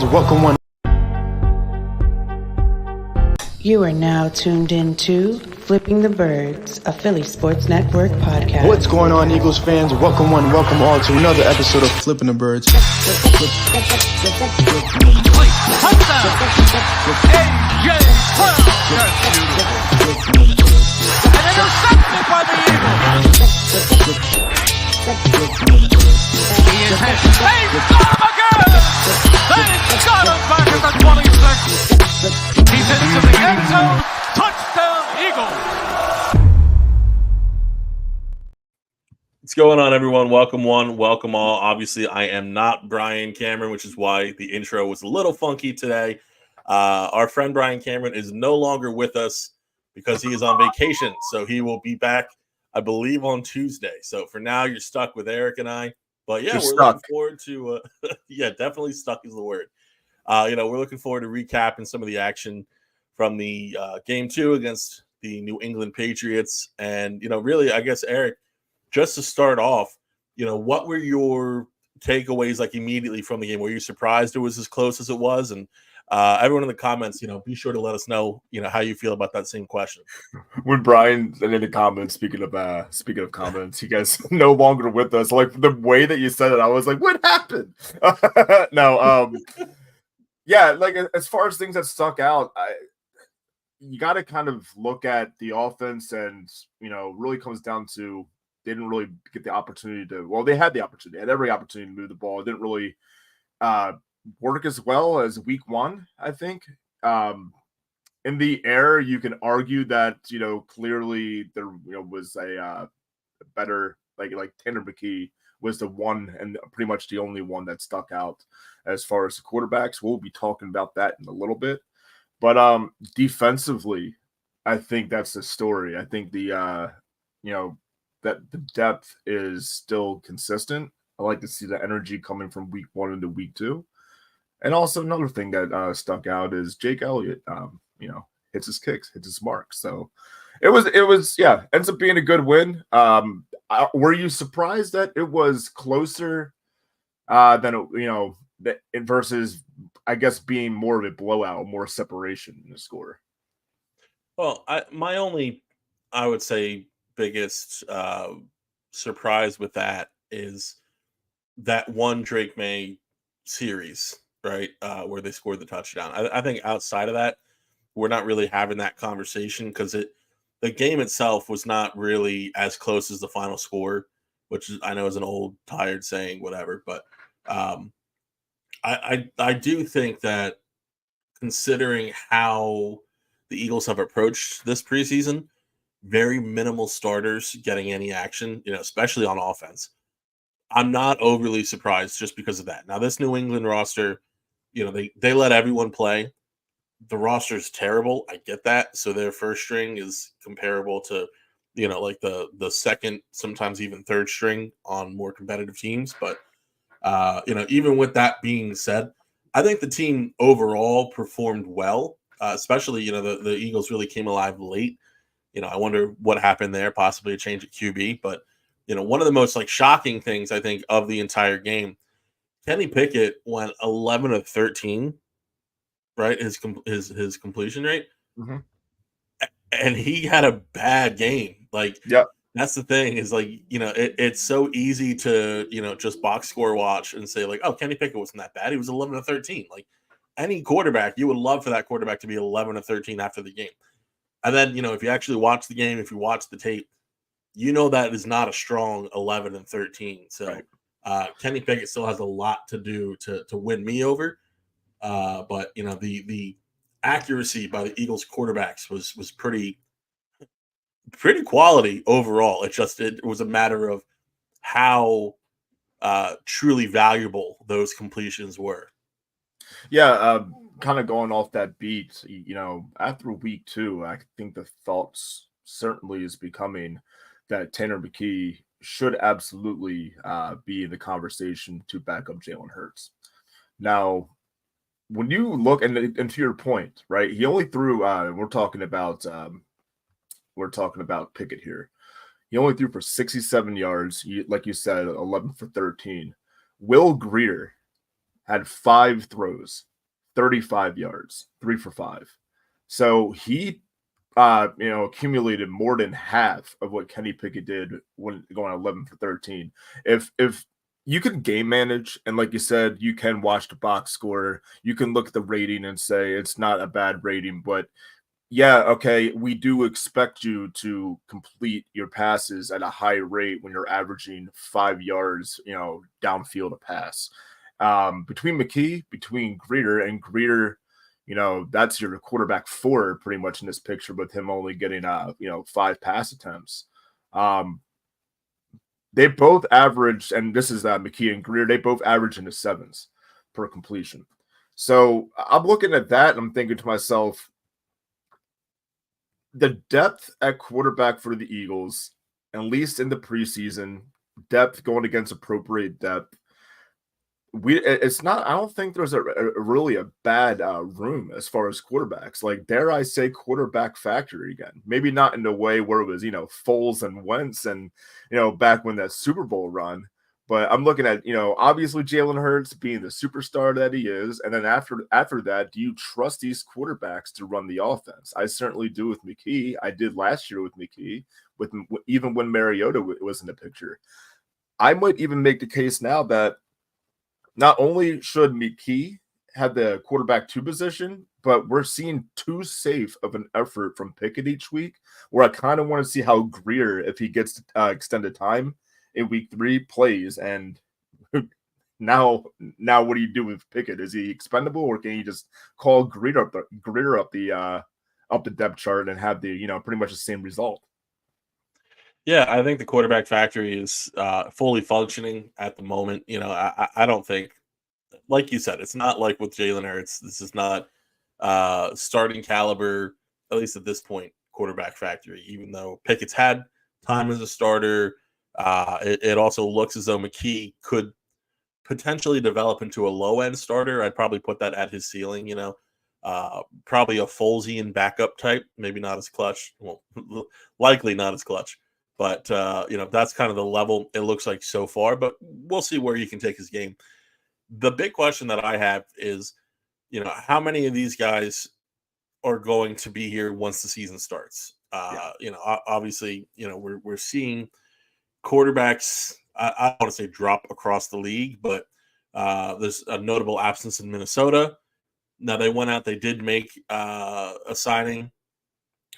fans, welcome one. You are now tuned into Flipping the Birds, a Philly Sports Network podcast. What's going on, Eagles fans? Welcome one, welcome all to another episode of Flippin the Birds. He's into the end zone. Touchdown, Eagles. What's going on, everyone? Welcome one, welcome all. Obviously, I am not Brian Cameron, which is why the intro was a little funky today. Our friend Brian Cameron is no longer with us because he is on vacation. So he will be back, I believe, on Tuesday. So for now, you're stuck with Eric and I. But yeah, we're looking forward to yeah, definitely stuck is the word. We're looking forward to recapping some of the action from the game 2 against the New England Patriots. And, really, I guess, Eric, just to start off, what were your takeaways like immediately from the game? Were you surprised it was as close as it was? And everyone in the comments, be sure to let us know, how you feel about that same question. When Brian in the comments, speaking of comments, you guys no longer with us. Like the way that you said it, I was like, what happened? Yeah, like as far as things that stuck out, you got to kind of look at the offense, and really comes down to they didn't really get the opportunity to. Well, they had the opportunity, had every opportunity to move the ball. It didn't really work as well as week 1, I think. In the air, you can argue that clearly there was a better like Tanner McKee was the one and pretty much the only one that stuck out as far as the quarterbacks. We'll be talking about that in a little bit. But defensively, I think that's the story. I think that the depth is still consistent. I like to see the energy coming from week 1 into week 2. And also another thing that stuck out is Jake Elliott, hits his kicks, hits his marks. So it was ends up being a good win. Were you surprised that it was closer than versus, I guess, being more of a blowout, more separation in the score? Well, my only, I would say, biggest surprise with that is that one Drake May series, right, where they scored the touchdown. I think outside of that, we're not really having that conversation because the game itself was not really as close as the final score, which I know is an old, tired saying, whatever. But I do think that considering how the Eagles have approached this preseason, very minimal starters getting any action, especially on offense. I'm not overly surprised just because of that. Now, this New England roster, they let everyone play. The roster is terrible. I get that. So their first string is comparable to, like the second, sometimes even third string on more competitive teams. But, even with that being said, I think the team overall performed well, especially, the Eagles really came alive late. I wonder what happened there, possibly a change at QB. But, one of the most shocking things I think of the entire game, Kenny Pickett went 11 of 13. Right, his completion rate, and he had a bad game. That's the thing is it's so easy to just box score watch and say oh, Kenny Pickett wasn't that bad. He was 11 of 13. Like any quarterback, you would love for that quarterback to be 11 of 13 after the game. And then if you actually watch the game, if you watch the tape, that is not a strong 11 and 13. So Kenny Pickett still has a lot to do to win me over. But the accuracy by the Eagles quarterbacks was pretty quality overall. It was a matter of how truly valuable those completions were. Yeah, kind of going off that beat, after week 2, I think the thoughts certainly is becoming that Tanner McKee should absolutely be in the conversation to back up Jalen Hurts. Now, when you look and to your point, right? He only threw. We're talking about Pickett here. He only threw for 67 yards. Like you said, 11 for 13. Will Greer had 5 throws 35 yards, 3 for 5. So he accumulated more than half of what Kenny Pickett did when going 11 for 13. If you can game manage, and like you said, you can watch the box score, you can look at the rating and say it's not a bad rating, but yeah, okay, we do expect you to complete your passes at a high rate when you're averaging 5 yards, downfield a pass. Between McKee, between Greeter, and Greeter, that's your quarterback 4 pretty much in this picture, with him only getting 5 pass attempts. They both averaged, and this is McKee and Greer, they both average in the 7s per completion. So I'm looking at that and I'm thinking to myself, the depth at quarterback for the Eagles, at least in the preseason, depth going against appropriate depth, it's not, I don't think there's a really a bad room as far as quarterbacks. Like, dare I say, quarterback factory again. Maybe not in the way where it was, Foles and Wentz and, back when that Super Bowl run. But I'm looking at, obviously Jalen Hurts being the superstar that he is. And then after that, do you trust these quarterbacks to run the offense? I certainly do with McKee. I did last year with McKee, even when Mariota was in the picture. I might even make the case now that not only should McKee have the quarterback 2 position, but we're seeing too safe of an effort from Pickett each week, where I kind of want to see how Greer, if he gets extended time in week 3, plays. And now what do you do with Pickett? Is he expendable, or can you just call Greer up the depth chart and have the pretty much the same result? Yeah, I think the quarterback factory is fully functioning at the moment. I don't think, like you said, it's not like with Jalen Hurts. This is not starting caliber, at least at this point, quarterback factory. Even though Pickett's had time as a starter, it also looks as though McKee could potentially develop into a low-end starter. I'd probably put that at his ceiling, probably a Folesian backup type, maybe not as clutch. Well, likely not as clutch. But, that's kind of the level it looks like so far. But we'll see where he can take his game. The big question that I have is, how many of these guys are going to be here once the season starts? Obviously, we're seeing quarterbacks, I don't want to say drop across the league, but there's a notable absence in Minnesota. Now, they went out, they did make a signing,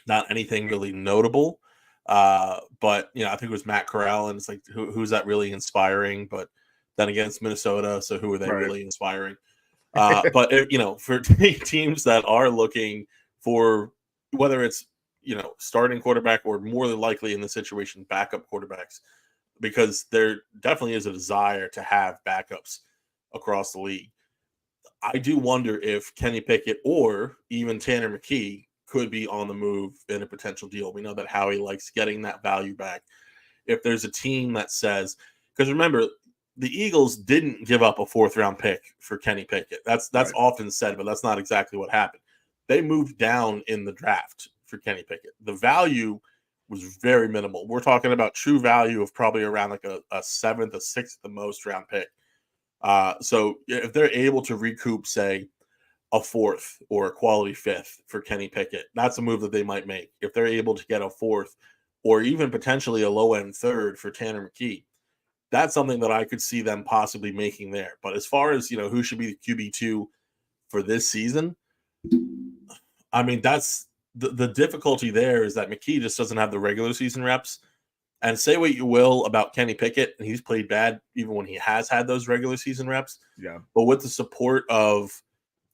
not anything really notable. But I think it was Matt Corral, and it's like, who's that really inspiring? But then again, it's Minnesota, so who are they really inspiring? But for teams that are looking for, whether it's starting quarterback or more than likely in the situation backup quarterbacks, because there definitely is a desire to have backups across the league. I do wonder if Kenny Pickett or even Tanner McKee could be on the move in a potential deal. We know that Howie likes getting that value back. If there's a team that says, because remember, the Eagles didn't give up a 4th-round pick for Kenny Pickett. That's right. Often said, but that's not exactly what happened. They moved down in the draft for Kenny Pickett. The value was very minimal. We're talking about true value of probably around like a 7th, a 6th, the most round pick. So if they're able to recoup, say, a 4th or a quality 5th for Kenny Pickett, that's a move that they might make. If they're able to get a 4th or even potentially a low-end 3rd for Tanner McKee, that's something that I could see them possibly making there. But as far as, who should be the QB2 for this season, I mean, that's the difficulty there is that McKee just doesn't have the regular season reps. And say what you will about Kenny Pickett, and he's played bad even when he has had those regular season reps. Yeah. But with the support of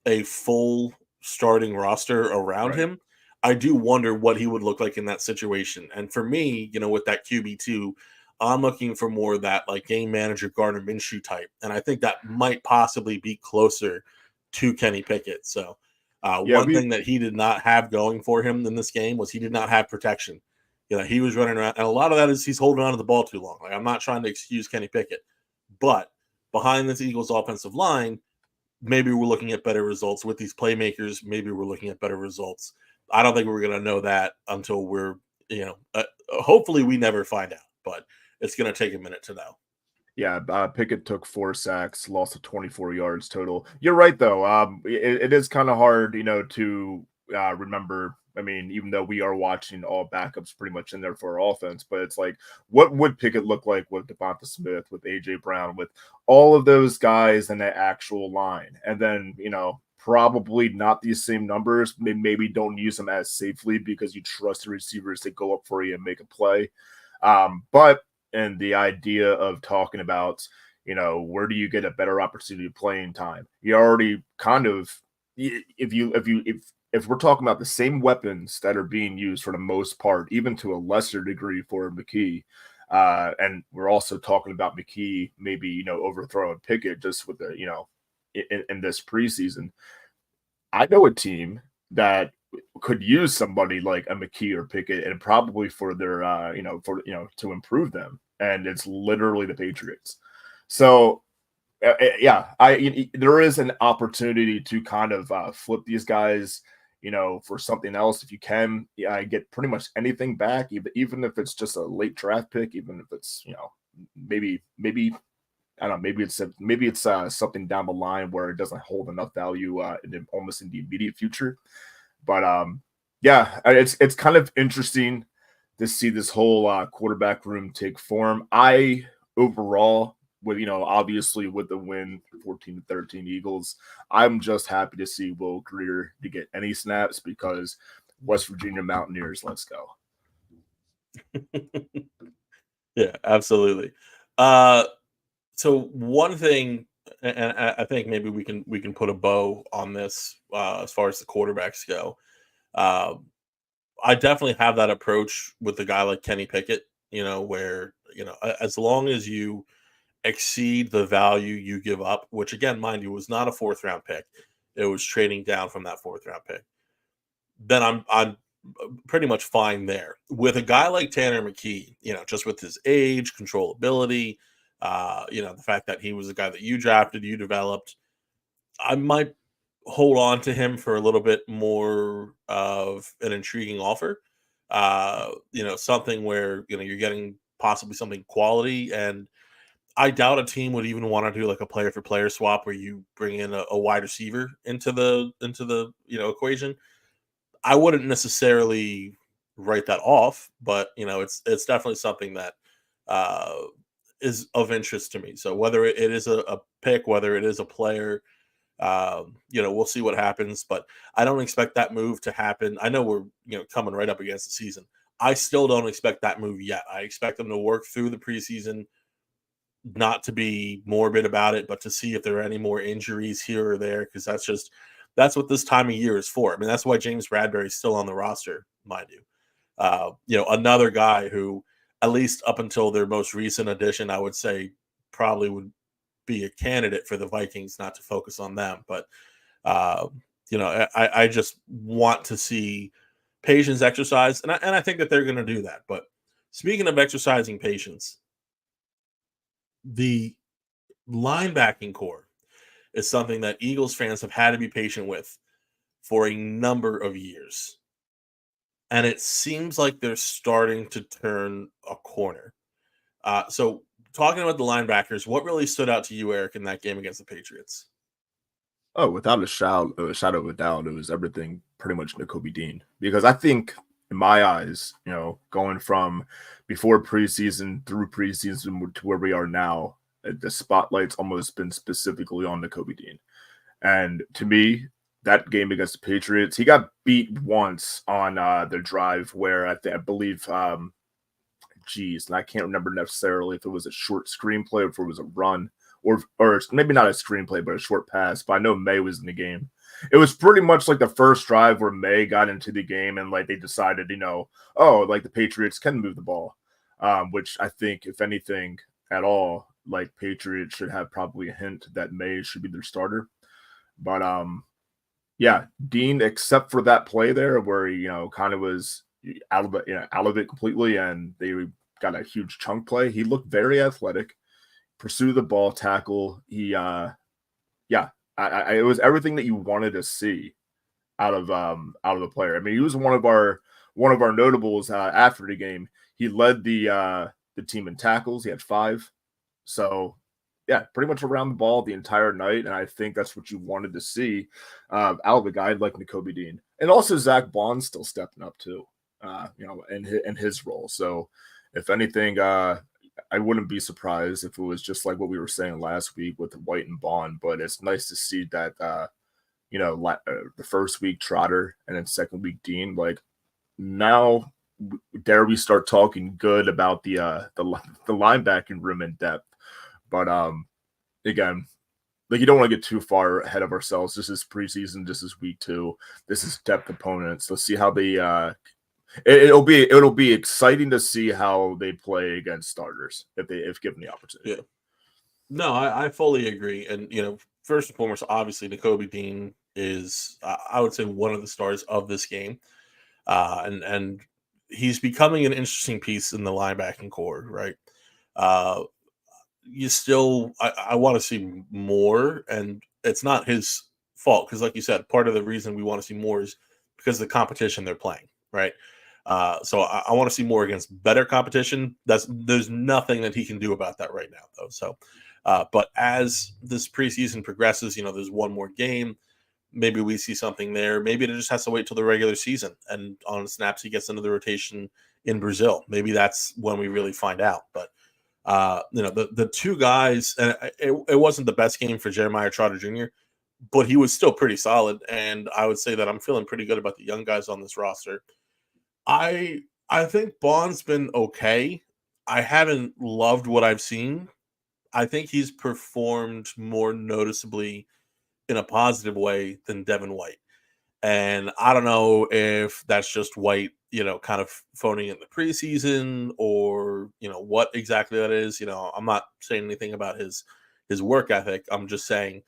a full starting roster around him, I do wonder what he would look like in that situation. And for me, with that QB2, I'm looking for more of that like game manager Gardner Minshew type. And I think that might possibly be closer to Kenny Pickett. So one thing that he did not have going for him in this game was he did not have protection. He was running around, and a lot of that is he's holding on to the ball too long. Like, I'm not trying to excuse Kenny Pickett, but behind this Eagles offensive line, maybe we're looking at better results with these playmakers. Maybe we're looking at better results. I don't think we're going to know that until we're, hopefully we never find out, but it's going to take a minute to know. Yeah, Pickett took 4 sacks, lost to 24 yards total. You're right, though. It is kind of hard, to remember. I mean, even though we are watching all backups pretty much in there for our offense, but it's like, what would Pickett look like with Devonta Smith, with A.J. Brown, with all of those guys in the actual line? And then, probably not these same numbers. Maybe don't use them as safely because you trust the receivers to go up for you and make a play. But and the idea of talking about, where do you get a better opportunity of playing time? You already kind of, if we're talking about the same weapons that are being used for the most part, even to a lesser degree for McKee, and we're also talking about McKee maybe, overthrowing Pickett just with the, in this preseason. I know a team that could use somebody like a McKee or Pickett, and probably for their, to improve them. And it's literally the Patriots. So, yeah, there is an opportunity to kind of flip these guys, for something else. If you can, get pretty much anything back, even if it's just a late draft pick, even if it's, maybe I don't know, maybe it's something down the line where it doesn't hold enough value almost in the immediate future. But yeah, it's kind of interesting to see this whole quarterback room take form. I overall, with obviously with the win 14-13 Eagles, I'm just happy to see Will Grier to get any snaps because West Virginia Mountaineers, let's go. Yeah, absolutely. So one thing, and I think maybe we can put a bow on this as far as the quarterbacks go. Uh, I definitely have that approach with a guy like Kenny Pickett. Where as long as you exceed the value you give up, which again, mind you, was not a 4th-round pick, it was trading down from that 4th-round pick. Then I'm pretty much fine there. With a guy like Tanner McKee, just with his age, controllability, the fact that he was a guy that you drafted, you developed, I might hold on to him for a little bit more of an intriguing offer. Something where, you're getting possibly something quality. And I doubt a team would even want to do like a player for player swap where you bring in a wide receiver into the equation. I wouldn't necessarily write that off, but it's definitely something that uh, is of interest to me. So whether it is a pick, whether it is a player, we'll see what happens. But I don't expect that move to happen. I know we're coming right up against the season. I still don't expect that move yet. I expect them to work through the preseason, not to be morbid about it, but to see if there are any more injuries here or there, because that's what this time of year is for. I mean, that's why James Bradbury's still on the roster, mind you. Another guy who, at least up until their most recent addition, I would say probably would be a candidate for the Vikings, not to focus on them. But, I just want to see patience exercise, and I think that they're going to do that. But speaking of exercising patience, the linebacking core is something that Eagles fans have had to be patient with for a number of years. And it seems like they're starting to turn a corner. So talking about the linebackers, what really stood out to you, Eric, in that game against the Patriots? Oh, without a shadow of a doubt, it was everything pretty much Nakobe Dean. Because I think, in my eyes, going from before preseason through preseason to where we are now, the spotlight's almost been specifically on Nakobe Dean. And to me, that game against the Patriots, he got beat once on the drive where I believe, and I can't remember necessarily if it was a short screenplay or if it was a run, or maybe not a screenplay, but a short pass. But I know May was in the game. It was pretty much like the first drive where May got into the game and like they decided, like the Patriots can move the ball, which I think, if anything at all, like Patriots should have probably a hint that May should be their starter. But yeah, Dean, except for that play there where he, kind of was out of it completely, and they got a huge chunk play. He looked very athletic, pursue the ball, tackle. He, it was everything that you wanted to see out of the player. I mean, he was one of our notables after the game. He led the team in tackles. He had 5. So, yeah, pretty much around the ball the entire night, and I think that's what you wanted to see out of a guy like Nakobe Dean. And also Zach Bond's still stepping up too, in his role. So, if anything, I wouldn't be surprised if it was just like what we were saying last week with White and Bond, but it's nice to see that, the first week Trotter and then second week Dean, like now dare we start talking good about the linebacking room in depth. But again, like you don't want to get too far ahead of ourselves. This is preseason. This is week 2. This is depth opponents. Let's see how they. It'll be exciting to see how they play against starters if given the opportunity. Yeah. No, I fully agree. And first and foremost, obviously, Nakobe Dean is I would say one of the stars of this game, and he's becoming an interesting piece in the linebacking core, right? I want to see more, and it's not his fault because, like you said, part of the reason we want to see more is because of the competition they're playing, right? So I want to see more against better competition. There's nothing that he can do about that right now, though. So, but as this preseason progresses, there's one more game. Maybe we see something there. Maybe it just has to wait till the regular season, and on snaps he gets into the rotation in Brazil. Maybe that's when we really find out. But the two guys, and it wasn't the best game for Jeremiah Trotter Jr., but he was still pretty solid. And I would say that I'm feeling pretty good about the young guys on this roster. I think Bond's been okay. I haven't loved what I've seen. I think he's performed more noticeably in a positive way than Devin White. And I don't know if that's just White, kind of phoning in the preseason or, what exactly that is. I'm not saying anything about his work ethic. I'm just saying,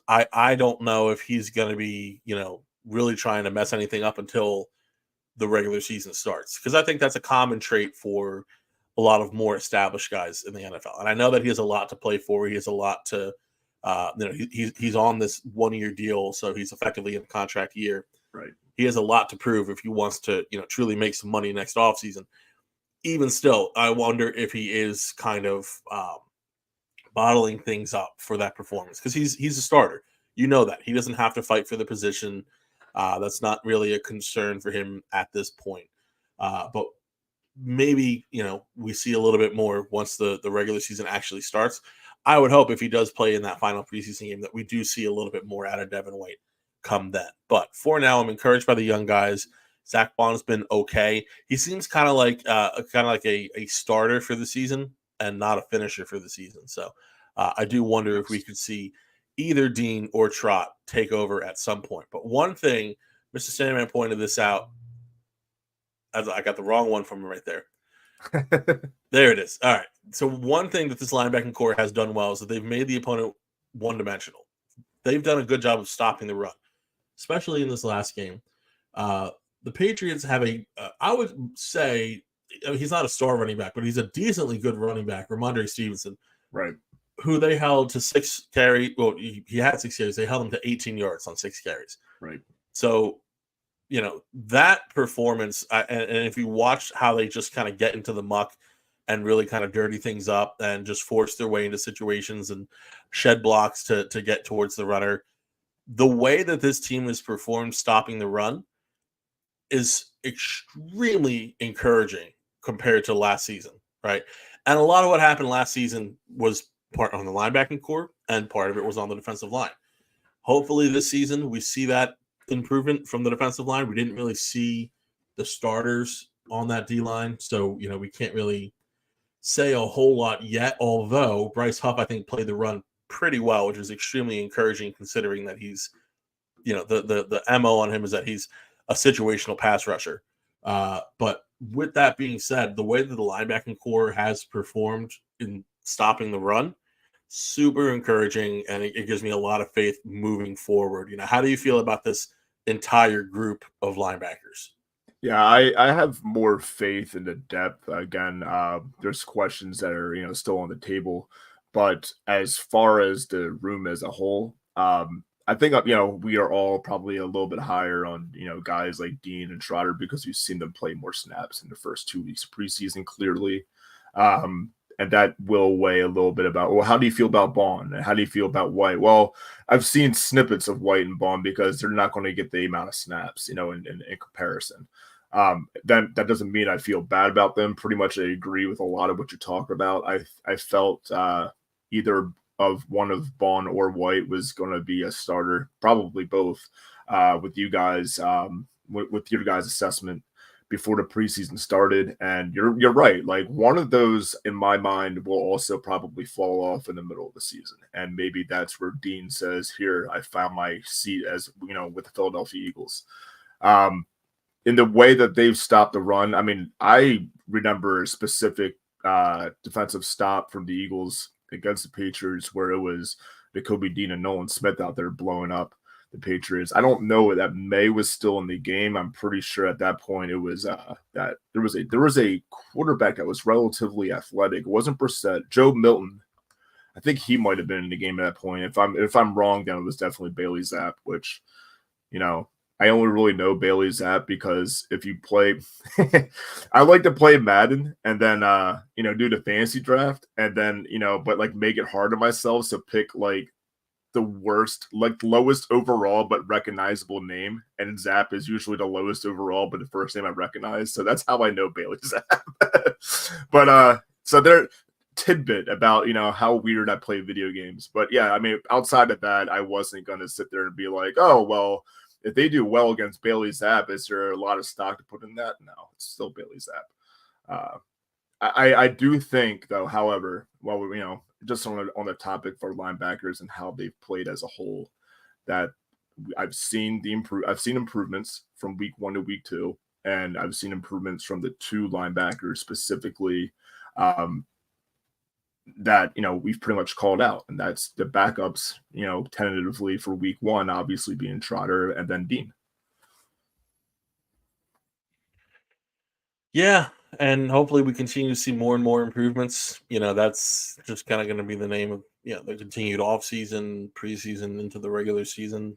I don't know if he's going to be, really trying to mess anything up until the regular season starts. Because I think that's a common trait for a lot of more established guys in the NFL. And I know that he has a lot to play for. He has a lot to, he's on this 1-year deal, so he's effectively in a contract year. Right. He has a lot to prove if he wants to, truly make some money next offseason. Even still, I wonder if he is kind of bottling things up for that performance because he's a starter. That he doesn't have to fight for the position. That's not really a concern for him at this point. But maybe, we see a little bit more once the regular season actually starts. I would hope if he does play in that final preseason game that we do see a little bit more out of Devin White come then. But for now, I'm encouraged by the young guys. Zach Bond's been okay. He seems kind of like a starter for the season and not a finisher for the season. So I do wonder if we could see either Dean or Trot take over at some point. But one thing, Mr. Sandman pointed this out. I got the wrong one from him right there. There it is. All right. So one thing that this linebacking core has done well is that they've made the opponent one-dimensional. They've done a good job of stopping the run, especially in this last game. The Patriots have I would say, he's not a star running back, but he's a decently good running back, Ramondre Stevenson. Right. Who they held to 6 carries. Well, he had 6 carries. They held him to 18 yards on 6 carries. Right. So, that performance, and if you watch how they just kind of get into the muck and really kind of dirty things up and just force their way into situations and shed blocks to get towards the runner, the way that this team has performed stopping the run is extremely encouraging compared to last season, right? And a lot of what happened last season was part on the linebacking core and part of it was on the defensive line. Hopefully this season we see that improvement from the defensive line. We didn't really see the starters on that D-line, so we can't really say a whole lot yet, although Bryce Huff I think played the run pretty well, which is extremely encouraging considering that he's the MO on him is that he's a situational pass rusher. But with that being said, the way that the linebacking core has performed in stopping the run, super encouraging, and it gives me a lot of faith moving forward. How do you feel about this entire group of linebackers? Yeah, I have more faith in the depth. Again, there's questions that are still on the table, but as far as the room as a whole, I think we are all probably a little bit higher on guys like Dean and Trotter because we've seen them play more snaps in the first 2 weeks of preseason. Clearly, and that will weigh a little bit about, well, how do you feel about Bond? And how do you feel about White? Well, I've seen snippets of White and Bond because they're not going to get the amount of snaps, in comparison. That doesn't mean I feel bad about them. Pretty much I agree with a lot of what you talk about. I felt either of one of Bond or White was going to be a starter, probably both, with you guys, with your guys' assessment before the preseason started. And you're right. Like, one of those in my mind will also probably fall off in the middle of the season. And maybe that's where Dean says, here, I found my seat as, with the Philadelphia Eagles. In the way that they've stopped the run, I mean, I remember a specific defensive stop from the Eagles against the Patriots where it was Nakobe Dean and Nolan Smith out there blowing up the Patriots. I don't know that May was still in the game. I'm pretty sure at that point it was that there was a quarterback that was relatively athletic. It wasn't Brissett. Joe Milton, I think he might have been in the game at that point. If I'm wrong, then it was definitely Bailey Zapp, which, I only really know Bailey Zapp because if you play, I like to play Madden and then, do the fantasy draft and then, but like make it hard on myself. So pick like the worst, like lowest overall, but recognizable name. And Zapp is usually the lowest overall, but the first name I recognize. So that's how I know Bailey Zapp. But, so there, tidbit about, how weird I play video games. But yeah, I mean, outside of that, I wasn't going to sit there and be like, oh, well, if they do well against Bailey Zapp, is there a lot of stock to put in that? No, it's still Bailey Zapp. I do think, though, however, just on the topic for linebackers and how they've played as a whole, that I've seen improvements from week 1 to week 2, and I've seen improvements from the 2 linebackers specifically that we've pretty much called out, and that's the backups, tentatively for week 1, obviously being Trotter and then Dean. Yeah, and hopefully we continue to see more and more improvements. That's just kind of going to be the name of the continued offseason, preseason into the regular season.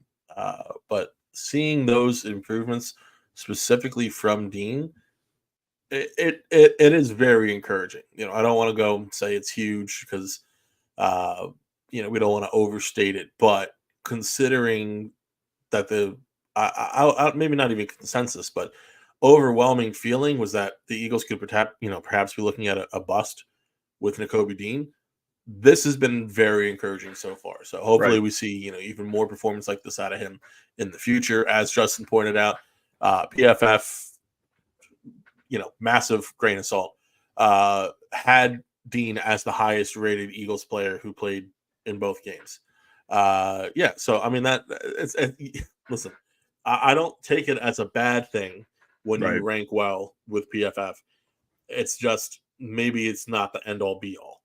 But seeing those improvements specifically from Dean, it is very encouraging. I don't want to go and say it's huge because we don't want to overstate it, but considering that I maybe not even consensus, but overwhelming feeling was that the Eagles could perhaps be looking at a bust with Nakobe Dean. This has been very encouraging so far. So hopefully we see even more performance like this out of him in the future. As Justin pointed out, PFF, massive grain of salt, had Dean as the highest rated Eagles player who played in both games. So I mean listen, I don't take it as a bad thing when you rank well with PFF. It's just maybe it's not the end all be all,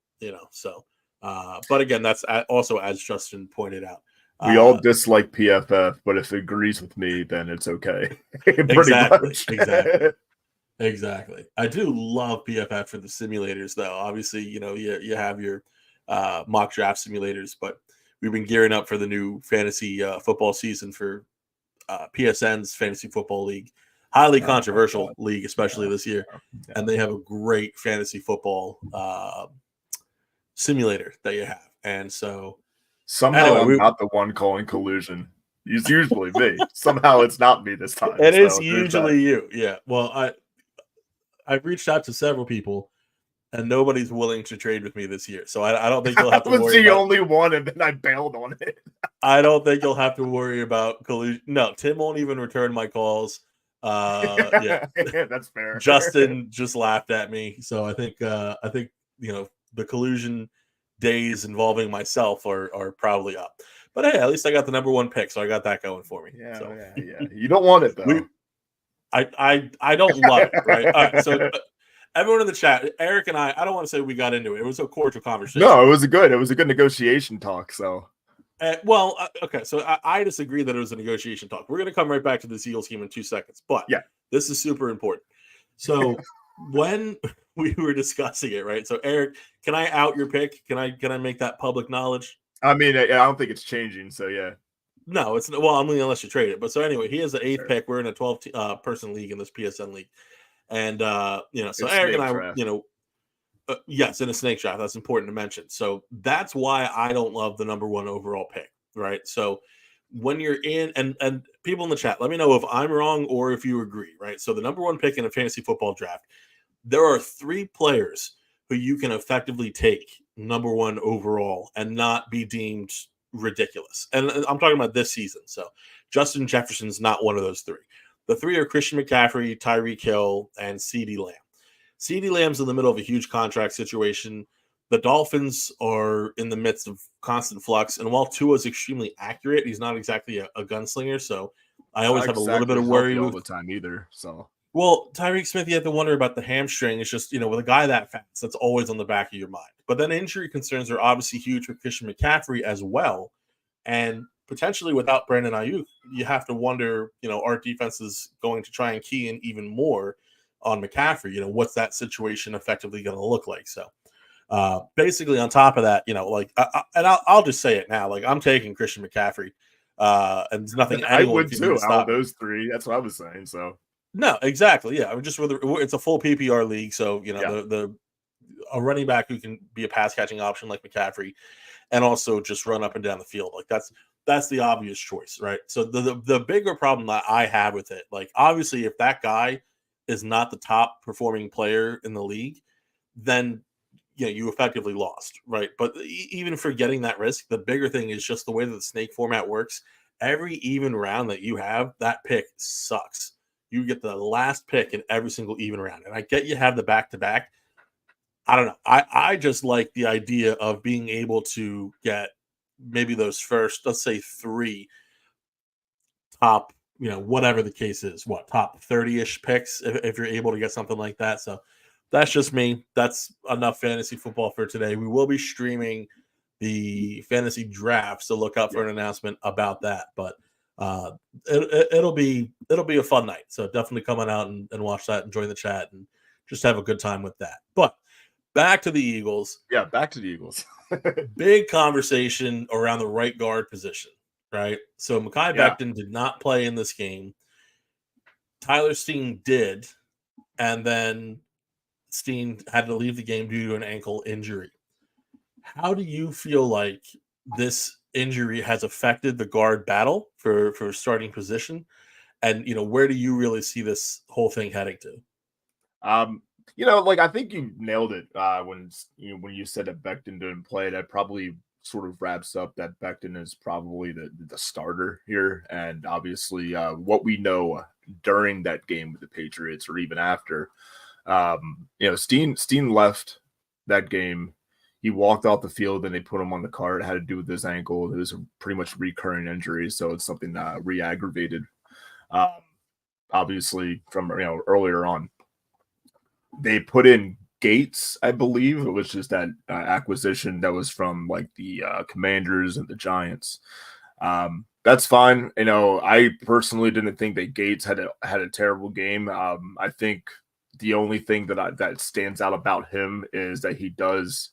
So, but again, that's also as Justin pointed out. We all dislike PFF, but if it agrees with me, then it's okay. Exactly. I do love PFF for the simulators, though. Obviously, you have your mock draft simulators, but we've been gearing up for the new fantasy football season for PSN's Fantasy Football League. Highly controversial league, especially this year. And they have a great fantasy football simulator that you have. And so somehow I'm not the one calling collusion. It's usually me. Somehow it's not me this time. It is usually you. Yeah. Well, I've reached out to several people, and nobody's willing to trade with me this year. So I don't think you'll have to worry. I was the only one, and then I bailed on it. I don't think you'll have to worry about collusion. No, Tim won't even return my calls. Yeah, that's fair. Justin just laughed at me. So I think the collusion days involving myself are probably up. But hey, at least I got the number 1 pick, so I got that going for me. Yeah, so. Yeah. You don't want it though. I don't love it, right? All right, so everyone in the chat, Eric and I don't want to say we got into it. It was a cordial conversation. No, it was a good negotiation talk. So, okay. So I disagree that it was a negotiation talk. We're going to come right back to this Eagles game in 2 seconds, but yeah, this is super important. So when we were discussing it, right? So Eric, can I out your pick? Can I make that public knowledge? I mean, I don't think it's changing. So yeah. No, it's well. I mean, unless you trade it. But so anyway, he has the 8th pick. We're in a 12 person league in this PSN league, and so Eric and I, Yes, in a snake draft. That's important to mention. So that's why I don't love the number 1 overall pick, right? So when you're in, and people in the chat, let me know if I'm wrong or if you agree, right? So the number 1 pick in a fantasy football draft, there are 3 players who you can effectively take number 1 overall and not be deemed ridiculous. And I'm talking about this season. So Justin Jefferson's not one of those 3. The 3 are Christian McCaffrey, Tyreek Hill, and CeeDee Lamb. CeeDee Lamb's in the middle of a huge contract situation. The Dolphins are in the midst of constant flux. And while Tua's extremely accurate, he's not exactly a gunslinger. So I always have a little bit of worry all with the time either. So well, Tyreek Smith, you have to wonder about the hamstring. It's just, with a guy that fast, that's always on the back of your mind. But then injury concerns are obviously huge with Christian McCaffrey as well. And potentially without Brandon Ayuk, you have to wonder, our defense is going to try and key in even more on McCaffrey. What's that situation effectively going to look like? So basically on top of that, I'll just say it now, I'm taking Christian McCaffrey and there's nothing I anyone would can do too. to Out of stop me. those 3, that's what I was saying. So No, exactly. Yeah, just it's a full PPR league, so Yeah. a running back who can be a pass catching option like McCaffrey, and also just run up and down the field. That's the obvious choice, right? So the bigger problem that I have with it, obviously, if that guy is not the top performing player in the league, then you effectively lost, right? But even for getting that risk, the bigger thing is just the way that the snake format works. Every even round that you have, that pick sucks. You get the last pick in every single even round. And I get you have the back-to-back. I don't know. I just like the idea of being able to get maybe those first, let's say 3 top, whatever the case is, top 30-ish picks if you're able to get something like that. So that's just me. That's enough fantasy football for today. We will be streaming the fantasy draft, so look out for an announcement about that. But it'll be a fun night. So definitely come on out and watch that and join the chat and just have a good time with that. But back to the Eagles. Yeah, back to the Eagles. Big conversation around the right guard position, right? So Mekhi Becton did not play in this game. Tyler Steen did, and then Steen had to leave the game due to an ankle injury. How do you feel like this injury has affected the guard battle for starting position? And, where do you really see this whole thing heading to? I think you nailed it when you said that Becton didn't play. That probably sort of wraps up that Becton is probably the starter here. And obviously what we know during that game with the Patriots or even after, Steen left that game. He walked off the field and they put him on the cart. It had to do with his ankle. It was a pretty much recurring injury. So it's something re-aggravated, obviously from, earlier on. They put in Gates, I believe, which is that acquisition that was from the Commanders and the Giants. That's fine. I personally didn't think that Gates had a terrible game. I think the only thing that stands out about him is that he does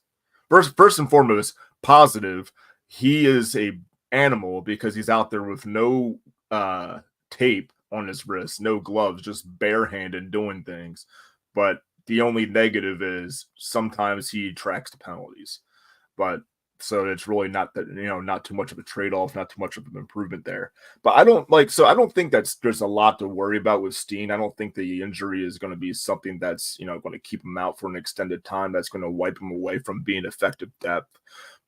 first and foremost positive. He is a animal because he's out there with no tape on his wrist, no gloves, just barehanded doing things. But the only negative is sometimes he tracks the penalties. But so it's really not that, not too much of a trade-off, not too much of an improvement there. But I don't think there's a lot to worry about with Steen. I don't think the injury is going to be something that's, going to keep him out for an extended time. That's going to wipe him away from being effective depth.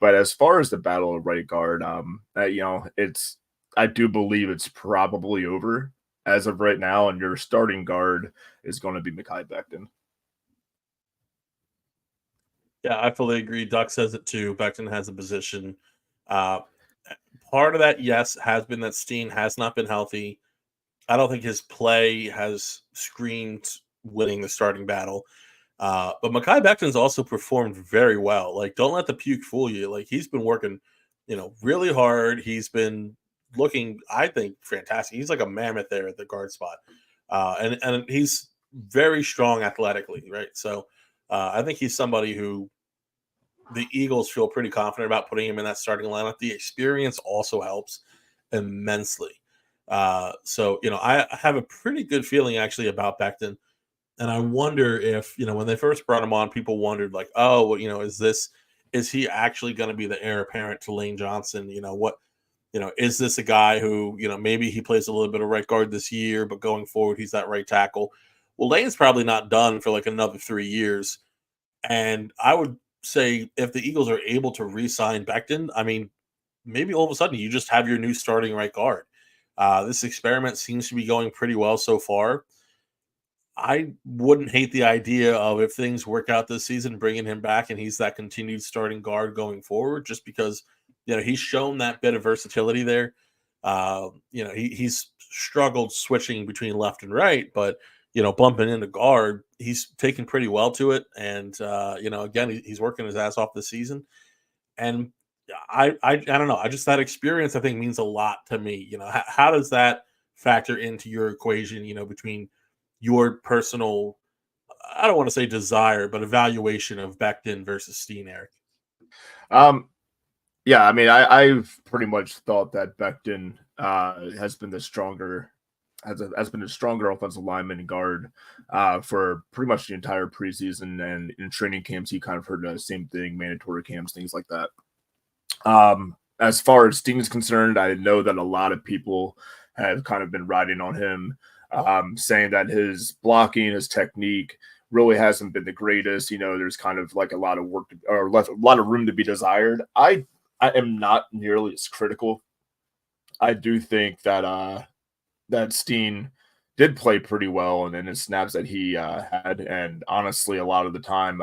But as far as the battle of right guard, I do believe it's probably over as of right now, and your starting guard is going to be Mekhi Becton. Yeah, I fully agree. Duck says it too. Becton has a position. Part of that, yes, has been that Steen has not been healthy. I don't think his play has screamed winning the starting battle. But Mekhi Becton's also performed very well. Don't let the puke fool you. He's been working, really hard. He's been looking, I think, fantastic. He's like a mammoth there at the guard spot. And he's very strong athletically, right? So I think he's somebody who the Eagles feel pretty confident about putting him in that starting lineup. The experience also helps immensely. So I have a pretty good feeling actually about Becton. And I wonder if, when they first brought him on, people wondered like, oh, well, is he actually going to be the heir apparent to Lane Johnson? Is this a guy who, maybe he plays a little bit of right guard this year, but going forward, he's that right tackle. Well, Lane's probably not done for like another 3 years. And I would say if the Eagles are able to re-sign Becton, I mean, maybe all of a sudden you just have your new starting right guard. This experiment seems to be going pretty well so far. I wouldn't hate the idea of, if things work out this season, bringing him back and he's that continued starting guard going forward, just because, he's shown that bit of versatility there. He's struggled switching between left and right, but, bumping into guard, he's taken pretty well to it. And, again, he's working his ass off this season. And I don't know. That experience, I think, means a lot to me. How does that factor into your equation, between your personal, I don't want to say desire, but evaluation of Becton versus Steen, Eric? Yeah, I mean, I've pretty much thought that Becton has been the stronger offensive lineman and guard for pretty much the entire preseason, and in training camps, he kind of heard the same thing, mandatory camps, things like that. As far as Steen is concerned, I know that a lot of people have kind of been riding on him, saying that his blocking, his technique really hasn't been the greatest. There's kind of like a lot of work or left a lot of room to be desired. I am not nearly as critical. I do think that that Steen did play pretty well, and in his snaps that he had, and honestly, a lot of the time,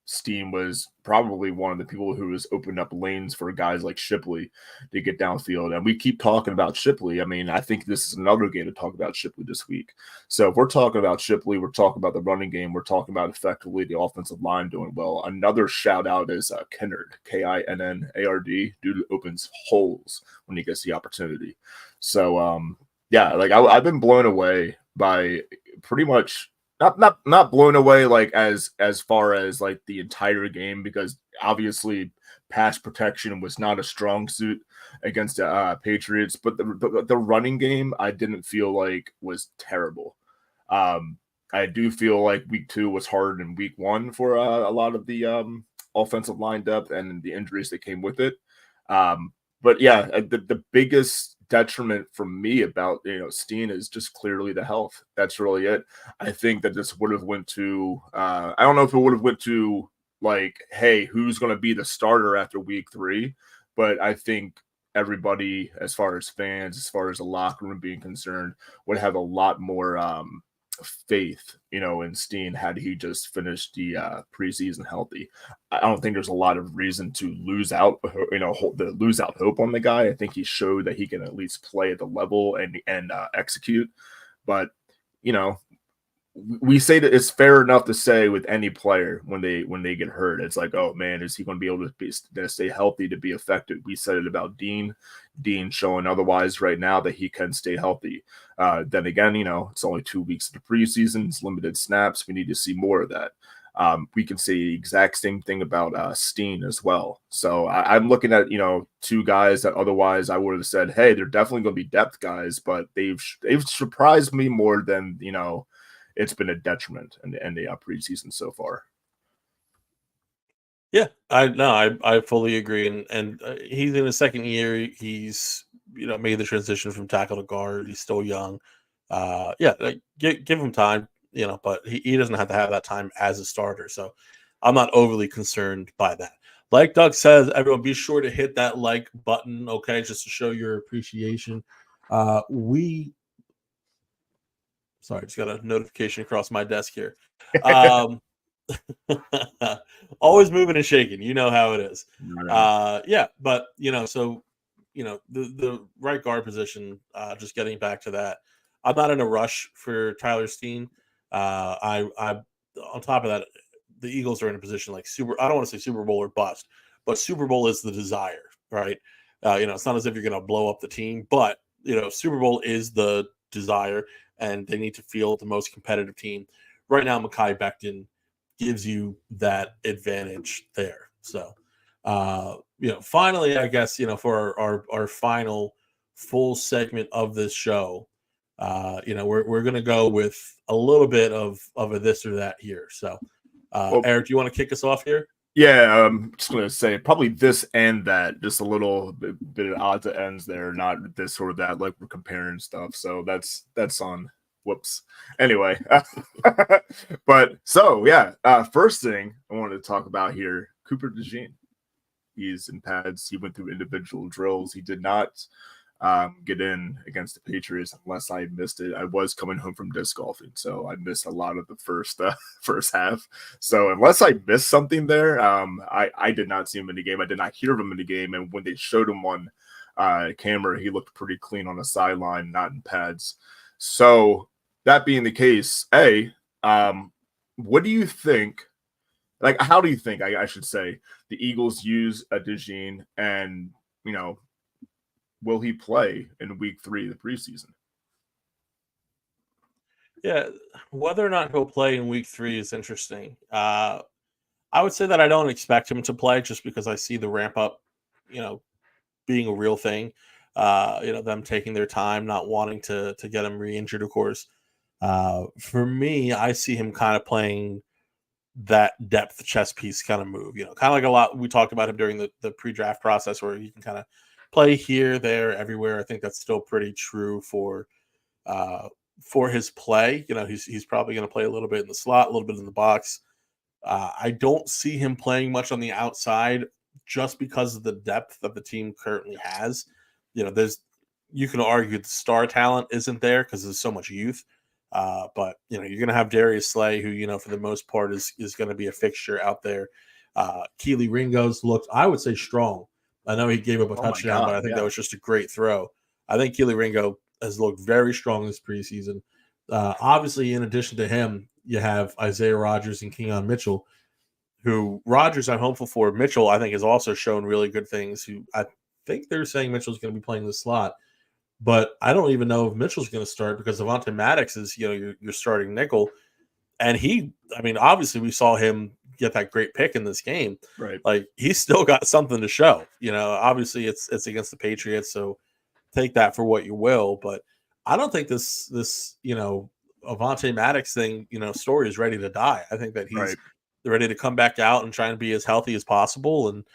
Steen was probably one of the people who was opening up lanes for guys like Shipley to get downfield. And we keep talking about Shipley. I mean, I think this is another game to talk about Shipley this week. So if we're talking about Shipley, we're talking about the running game, we're talking about effectively the offensive line doing well. Another shout out is Kennard, Kinnard, dude opens holes when he gets the opportunity. So yeah, like I've been blown away by pretty much not blown away like as far as like the entire game, because obviously pass protection was not a strong suit against the Patriots, but the running game I didn't feel like was terrible. I do feel like week 2 was harder than week 1 for a lot of the offensive line depth and the injuries that came with it. But yeah, the biggest detriment from me about Steen is just clearly the health. That's really it. I think that this would have went to I don't know if it would have went to like, hey, who's going to be the starter after week 3, but I think everybody, as far as fans, as far as the locker room being concerned, would have a lot more faith, in Steen had he just finished the preseason healthy. I don't think there's a lot of reason to lose out hope on the guy. I think he showed that he can at least play at the level and execute. But we say that it's fair enough to say with any player when they get hurt, it's like, oh man, is he going to be able to stay healthy to be effective? We said it about Dean showing otherwise right now that he can stay healthy. Then again, it's only 2 weeks of the preseason, it's limited snaps. We need to see more of that. We can say the exact same thing about Steen as well. So I'm looking at 2 guys that otherwise I would have said, hey, they're definitely going to be depth guys, but they've surprised me more than it's been a detriment in the preseason so far. Yeah, I fully agree, and he's in his second year. He's made the transition from tackle to guard. He's still young. Yeah, give him time, but he doesn't have to have that time as a starter. So I'm not overly concerned by that. Like Doug says, everyone be sure to hit that like button, okay, just to show your appreciation. Sorry, just got a notification across my desk here. Always moving and shaking. You know how it is. Yeah, but so the right guard position, just getting back to that, I'm not in a rush for Tyler Steen. I on top of that, the Eagles are in a position like I don't want to say Super Bowl or bust, but Super Bowl is the desire, right? It's not as if you're going to blow up the team, but Super Bowl is the desire, and they need to field the most competitive team. Right now, Mekhi Becton gives you that advantage there. So, finally, I guess, for our final full segment of this show, We're going to go with a little bit of a this or that here. So, Eric, do you want to kick us off here? Yeah, I'm just going to say probably this and that, just a little bit of odds and ends there, not this or that, like we're comparing stuff. So that's on. Whoops. Anyway, but so yeah, first thing I wanted to talk about here, Cooper DeJean. He's in pads. He went through individual drills. He did not get in against the Patriots unless I missed it. I was coming home from disc golfing, so I missed a lot of the first half. So unless I missed something there, I did not see him in the game. I did not hear him in the game. And when they showed him on camera, he looked pretty clean on the sideline, not in pads. So that being the case, what do you think? Like, how do you think, I should say, the Eagles use a DeJean, and, will he play in week 3 of the preseason? Yeah, whether or not he'll play in week 3 is interesting. I would say that I don't expect him to play just because I see the ramp up, being a real thing. Them taking their time, not wanting to get him re-injured, of course. For me, I see him kind of playing that depth chess piece kind of move, kind of like a lot we talked about him during the pre-draft process, where he can kind of play here, there, everywhere. I think that's still pretty true for his play. He's probably going to play a little bit in the slot, a little bit in the box. I don't see him playing much on the outside just because of the depth that the team currently has. You can argue the star talent isn't there because there's so much youth. But you're going to have Darius Slay, who for the most part is going to be a fixture out there. Keely Ringo's looked, I would say, strong. I know he gave up a touchdown, but I think that was just a great throw. I think Keely Ringo has looked very strong this preseason. Obviously, in addition to him, you have Isaiah Rodgers and Keon Mitchell, who Rodgers I'm hopeful for. Mitchell, I think, has also shown really good things. Who I think they're saying Mitchell's going to be playing the slot. But I don't even know if Mitchell's going to start because Avonte Maddox is, your starting nickel. And obviously we saw him get that great pick in this game. Right. Like, he's still got something to show. Obviously it's against the Patriots, so take that for what you will. But I don't think this Avonte Maddox thing, story is ready to die. I think that he's ready to come back out and try and be as healthy as possible. And,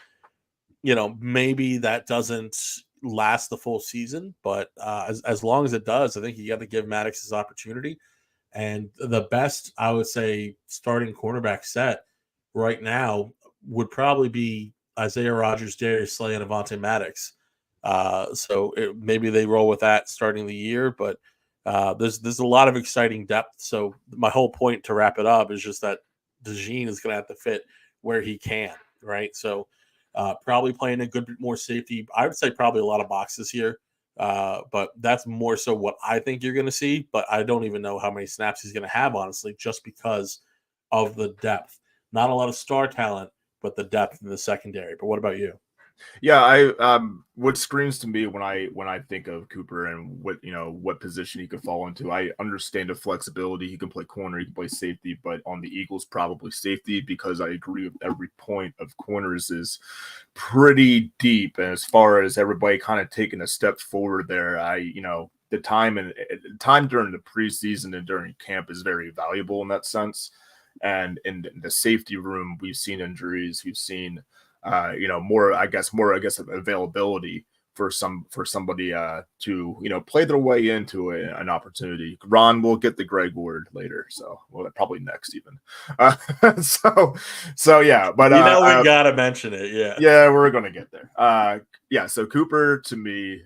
maybe that doesn't last the full season, but as long as it does, I think you got to give Maddox his opportunity. And the best, I would say, starting cornerback set right now would probably be Isaiah Rodgers, Darius Slay, and Avonte Maddox. So maybe they roll with that starting the year, but there's a lot of exciting depth. So my whole point, to wrap it up, is just that DeJean is going to have to fit where he can, right? So probably playing a good bit more safety. I would say probably a lot of boxes here, but that's more so what I think you're going to see. But I don't even know how many snaps he's going to have, honestly, just because of the depth. Not a lot of star talent, but the depth in the secondary. But what about you? Yeah, what screams to me when I think of Cooper and what position he could fall into, I understand the flexibility. He can play corner, he can play safety, but on the Eagles, probably safety, because I agree with every point of corners is pretty deep. And as far as everybody kind of taking a step forward there, the time during the preseason and during camp is very valuable in that sense. And in the safety room, we've seen injuries, we've seen more availability for somebody to play their way into an opportunity. Ron will get the Greg word later, so probably next even. So yeah, but we gotta mention it. Yeah, we're gonna get there. So Cooper, to me,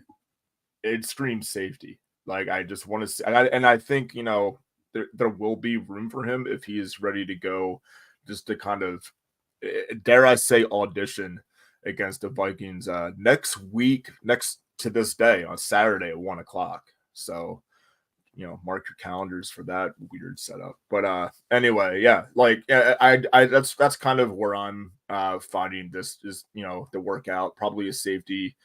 it screams safety. Like, I just want to see, and I think there will be room for him if he is ready to go, just to kind of, dare I say, audition against the Vikings next to this day on Saturday at 1:00. So, mark your calendars for that weird setup. But anyway, yeah, like I that's kind of where I'm finding this is, the workout, probably a safety.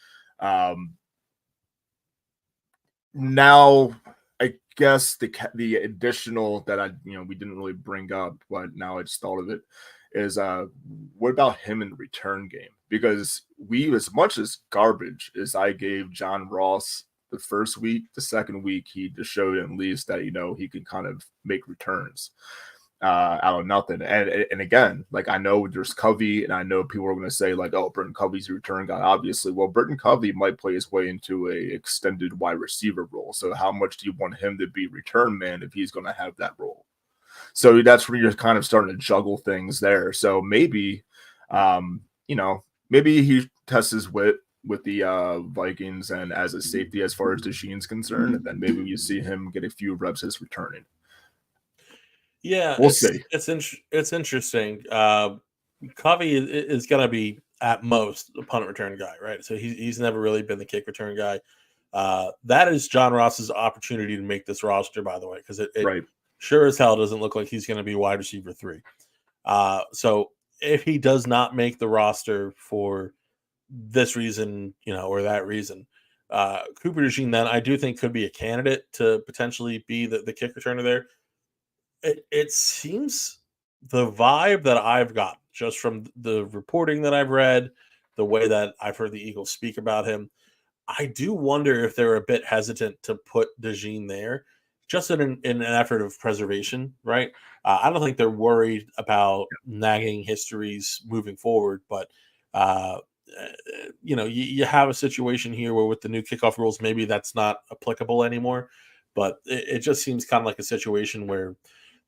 Now, I guess the additional that we didn't really bring up, but now I just thought of it, is what about him in the return game? Because we, as much as garbage as I gave John Ross the first week. The second week, he just showed at least that, he can kind of make returns out of nothing. And again, like, I know there's Covey, and I know people are going to say, like, oh, Britton Covey's a return guy, obviously. Well, Britton Covey might play his way into a extended wide receiver role. So how much do you want him to be return man if he's going to have that role? So that's where you're kind of starting to juggle things there. So maybe, maybe he tests his wit with the Vikings and as a safety as far as DeJean's concerned, and then maybe you see him get a few reps as returning. Yeah, we'll see. It's interesting. Covey is going to be at most a punt return guy, right? So he's never really been the kick return guy. That is John Ross's opportunity to make this roster, by the way, because it right. sure as hell doesn't look like he's going to be wide receiver 3. So if he does not make the roster for this reason, or that reason, Cooper DeJean then I do think could be a candidate to potentially be the kick returner there. It seems the vibe that I've got just from the reporting that I've read, the way that I've heard the Eagles speak about him, I do wonder if they're a bit hesitant to put DeJean there, just in an effort of preservation, right? I don't think they're worried about nagging histories moving forward, but you have a situation here where with the new kickoff rules, maybe that's not applicable anymore. But it just seems kind of like a situation where,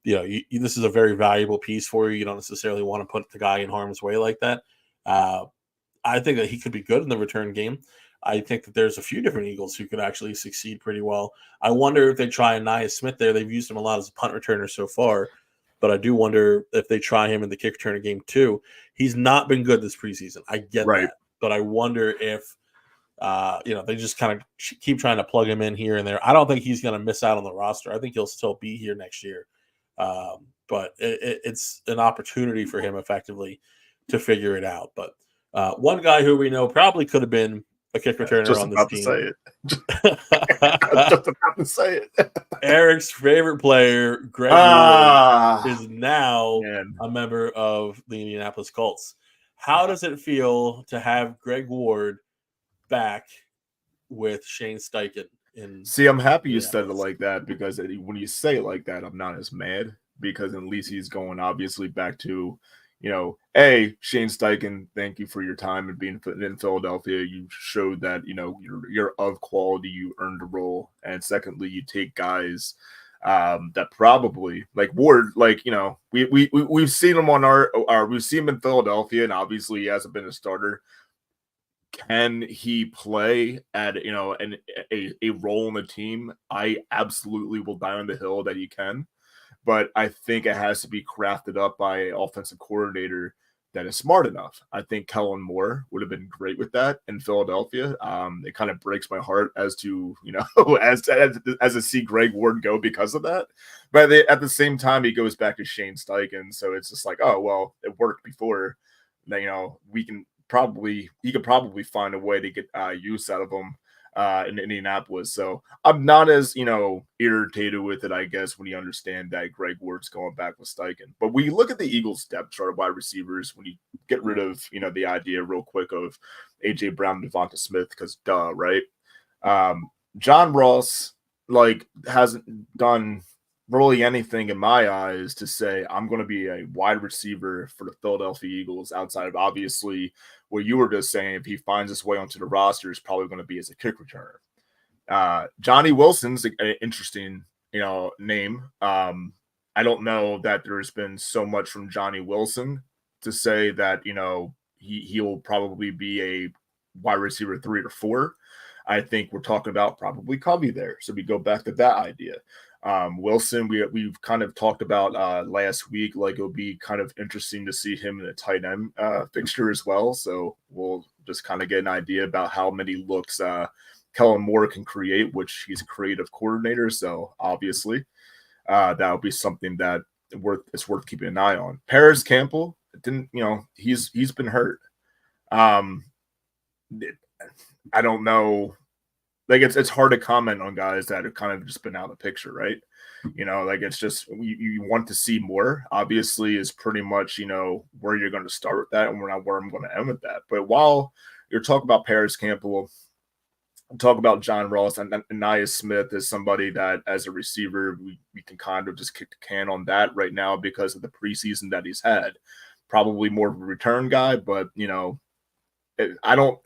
this is a very valuable piece for you. You don't necessarily want to put the guy in harm's way like that. I think that he could be good in the return game. I think that there's a few different Eagles who could actually succeed pretty well. I wonder if they try Nia Smith there. They've used him a lot as a punt returner so far, but I do wonder if they try him in the kick returner game too. He's not been good this preseason. I get that, but I wonder if they just kind of keep trying to plug him in here and there. I don't think he's going to miss out on the roster. I think he'll still be here next year. But it's an opportunity for him effectively to figure it out. But one guy who we know probably could have been a kick returner on this team. Just about to say it. Eric's favorite player, Greg Ward, is now a member of the Indianapolis Colts. How does it feel to have Greg Ward back with Shane Steichen? See, I'm happy you said it like that, because when you say it like that, I'm not as mad, because at least he's going obviously back to, Shane Steichen, thank you for your time and being in Philadelphia. You showed that, you're of quality, you earned a role. And secondly, you take guys that probably like Ward, like, we've seen him on we've seen him in Philadelphia, and obviously he hasn't been a starter. Can he play at a role in the team? I absolutely will die on the hill that he can, but I think it has to be crafted up by an offensive coordinator that is smart enough. I think Kellen Moore would have been great with that in Philadelphia. It kind of breaks my heart as to as to see Greg Ward go because of that, but at the same time he goes back to Shane Steichen, so it's just like, oh well, it worked before. He could probably find a way to get use out of him in Indianapolis. So I'm not as, irritated with it, I guess, when you understand that Greg Ward's going back with Steichen. But when you look at the Eagles depth chart of wide receivers, when you get rid of, the idea real quick of A.J. Brown and Devonta Smith, because right? John Ross, hasn't done really anything in my eyes to say I'm going to be a wide receiver for the Philadelphia Eagles, outside of obviously what you were just saying. If he finds his way onto the roster, is probably going to be as a kick returner. Johnny Wilson's an interesting, name. I don't know that there's been so much from Johnny Wilson to say that, he'll probably be a wide receiver 3 or 4. I think we're talking about probably Covey there. So we go back to that idea. Wilson, we've kind of talked about last week, like it'll be kind of interesting to see him in a tight end fixture as well. So we'll just kind of get an idea about how many looks Kellen Moore can create, which he's a creative coordinator. So obviously that'll be something that it's worth keeping an eye on. Paris Campbell he's been hurt. I don't know. It's hard to comment on guys that have kind of just been out of the picture, right? It's just you want to see more. Obviously, is pretty much where you're going to start with that, and where I'm going to end with that. But while you're talking about Paris Campbell, talk about John Ross and Nia Smith as somebody that, as a receiver, we can kind of just kick the can on that right now because of the preseason that he's had. Probably more of a return guy, but I don't.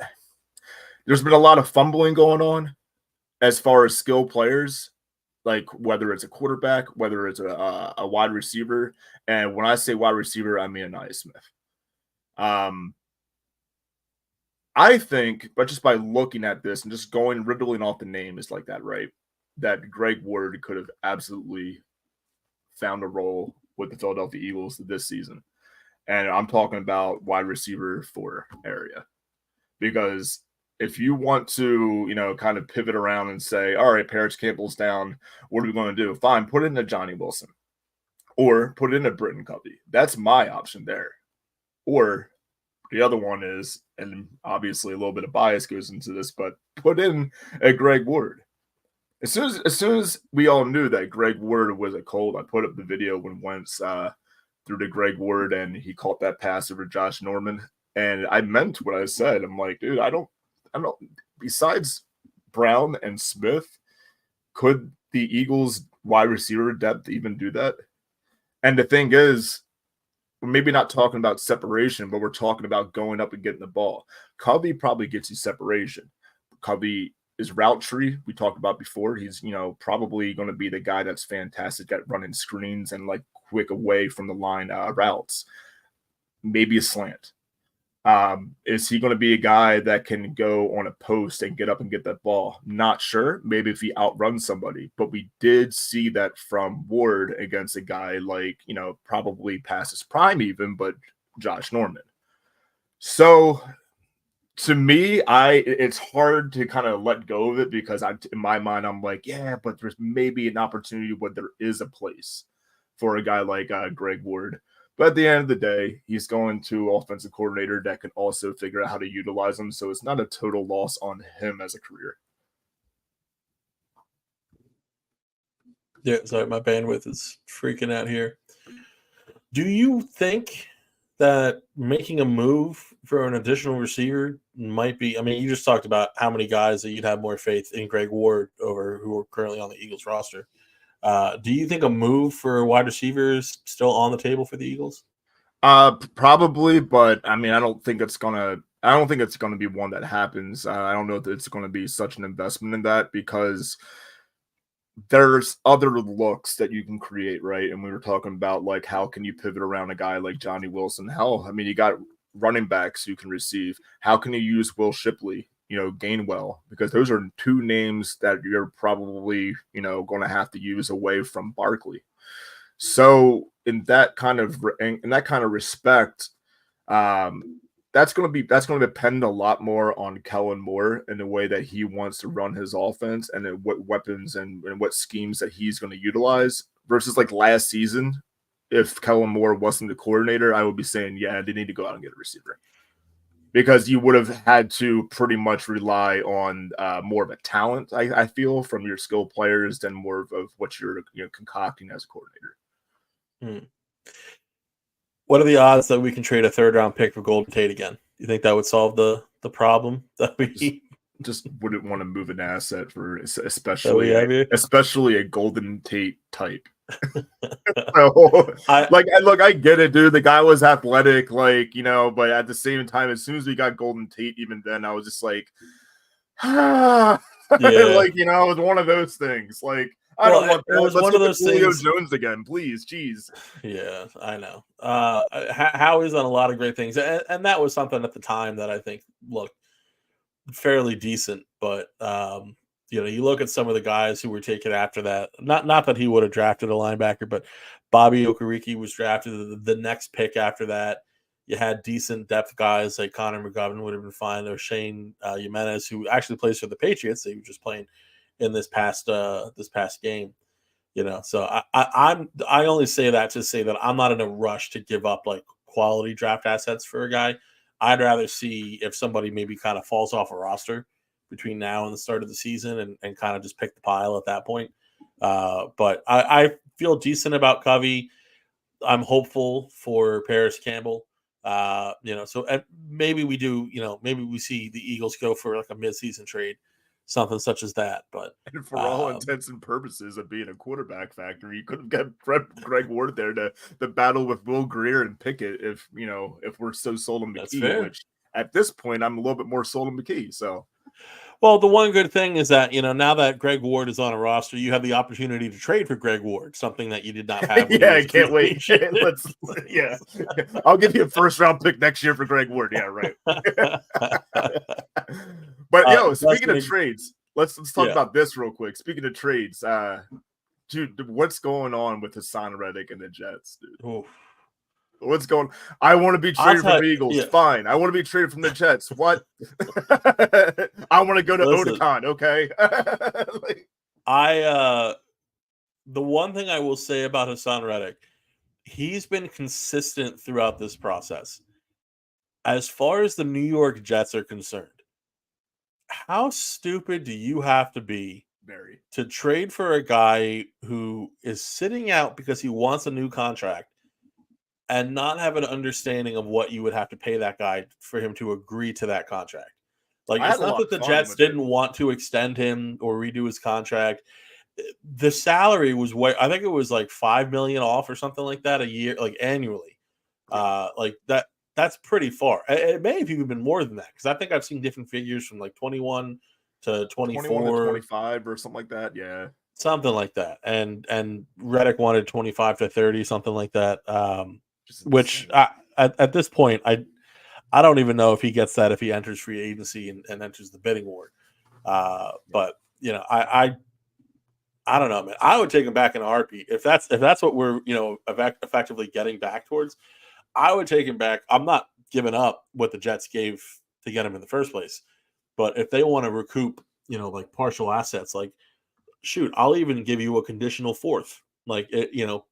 There's been a lot of fumbling going on as far as skill players, like whether it's a quarterback, whether it's a wide receiver, and when I say wide receiver, I mean Nia Smith. I think, but just by looking at this and just riddling off the names like that, right, that Greg Ward could have absolutely found a role with the Philadelphia Eagles this season. And I'm talking about wide receiver 4 area. Because if you want to, kind of pivot around and say, all right, Paris Campbell's down, what are we going to do? Fine, put it into Johnny Wilson. Or put it into Britton Covey. That's my option there. Or the other one is, and obviously a little bit of bias goes into this, but put in a Greg Ward. As soon as we all knew that Greg Ward was a cold, I put up the video when Wentz threw to Greg Ward and he caught that pass over Josh Norman. And I meant what I said. I'm like, dude, I don't. Besides Brown and Smith, could the Eagles wide receiver depth even do that? And the thing is, we're maybe not talking about separation, but we're talking about going up and getting the ball. Covey probably gets you separation. Covey is route tree. We talked about before. He's, probably going to be the guy that's fantastic at running screens and like quick away from the line routes. Maybe a slant. Is he going to be a guy that can go on a post and get up and get that ball? Not sure. Maybe if he outruns somebody, but we did see that from Ward against a guy like, probably past his prime even, but Josh Norman. So to me, it's hard to kind of let go of it because in my mind, I'm like, yeah, but there's maybe an opportunity where there is a place for a guy like Greg Ward. But at the end of the day, he's going to offensive coordinator that can also figure out how to utilize him. So it's not a total loss on him as a career. Yeah, sorry, my bandwidth is freaking out here. Do you think that making a move for an additional receiver might be? I mean, you just talked about how many guys that you'd have more faith in Greg Ward over who are currently on the Eagles roster. Do you think a move for a wide receiver is still on the table for the Eagles? Probably, but I mean, I don't think it's gonna be one that happens. I don't know that it's gonna be such an investment in that because there's other looks that you can create, right? And we were talking about like how can you pivot around a guy like Johnny Wilson? Hell, I mean, you got running backs you can receive. How can you use Will Shipley? Gainwell, because those are 2 names that you're probably, going to have to use away from Barkley. So in that kind of respect, that's going to depend a lot more on Kellen Moore and the way that he wants to run his offense and what weapons and what schemes that he's going to utilize versus like last season. If Kellen Moore wasn't the coordinator, I would be saying, yeah, they need to go out and get a receiver. Because you would have had to pretty much rely on more of a talent, I feel, from your skilled players than more of what you're concocting as a coordinator. What are the odds that we can trade a 3rd-round pick for Golden Tate again? You think that would solve the problem that we just wouldn't want to move an asset for especially a Golden Tate type? So, I get it, dude. The guy was athletic, but at the same time, as soon as we got Golden Tate, even then, I was just like, yeah. It was one of those things. I don't want that. Let's one of those Julio things. Jones again, please. Jeez. Yeah, I know. Howie's done a lot of great things, and that was something at the time that I think looked fairly decent, but you look at some of the guys who were taken after that. Not that he would have drafted a linebacker, but Bobby Okereke was drafted the next pick after that. You had decent depth guys like Connor McGovern would have been fine. Or Shane Jimenez, who actually plays for the Patriots. He was just playing in this past game. So I only say that to say that I'm not in a rush to give up like quality draft assets for a guy. I'd rather see if somebody maybe kind of falls off a roster between now and the start of the season and kind of just pick the pile at that point. But I feel decent about Covey. I'm hopeful for Paris Campbell. So maybe we do, maybe we see the Eagles go for like a midseason trade something such as that. But and for all intents and purposes of being a quarterback factory, you could have got Greg Ward there to battle with Will Greer and Pickett if we're so sold on McKee, which at this point I'm a little bit more sold on McKee. So. Well, the one good thing is that, now that Greg Ward is on a roster, you have the opportunity to trade for Greg Ward, something that you did not have. Yeah, I can't wait. I'll give you a first-round pick next year for Greg Ward. Yeah, right. But, speaking of trades, let's talk about this real quick. Speaking of trades, dude, what's going on with Hassan Reddick and the Jets, dude? Oof. What's going? I want to be traded from the Eagles. Yeah. Fine. I want to be traded from the Jets. What? I want to go to Otakon. Okay. The one thing I will say about Hassan Reddick, he's been consistent throughout this process. As far as the New York Jets are concerned, how stupid do you have to be to trade for a guy who is sitting out because he wants a new contract and not have an understanding of what you would have to pay that guy for him to agree to that contract? Like, it's not that the Jets didn't want to extend him or redo his contract. The salary was I think it was like $5 million off or something like that a year, like annually. Like that's pretty far. It may have even been more than that, because I think I've seen different figures from like 21 to 24, 21 to 25 or something like that. Yeah, something like that. And Reddick wanted 25 to 30, something like that. Which at this point, I don't even know if he gets that if he enters free agency and enters the bidding war. But I don't know, man. I would take him back in a heartbeat if that's what we're effectively getting back towards. I would take him back. I'm not giving up what the Jets gave to get him in the first place, but if they want to recoup, like partial assets, like, shoot, I'll even give you a conditional fourth, like,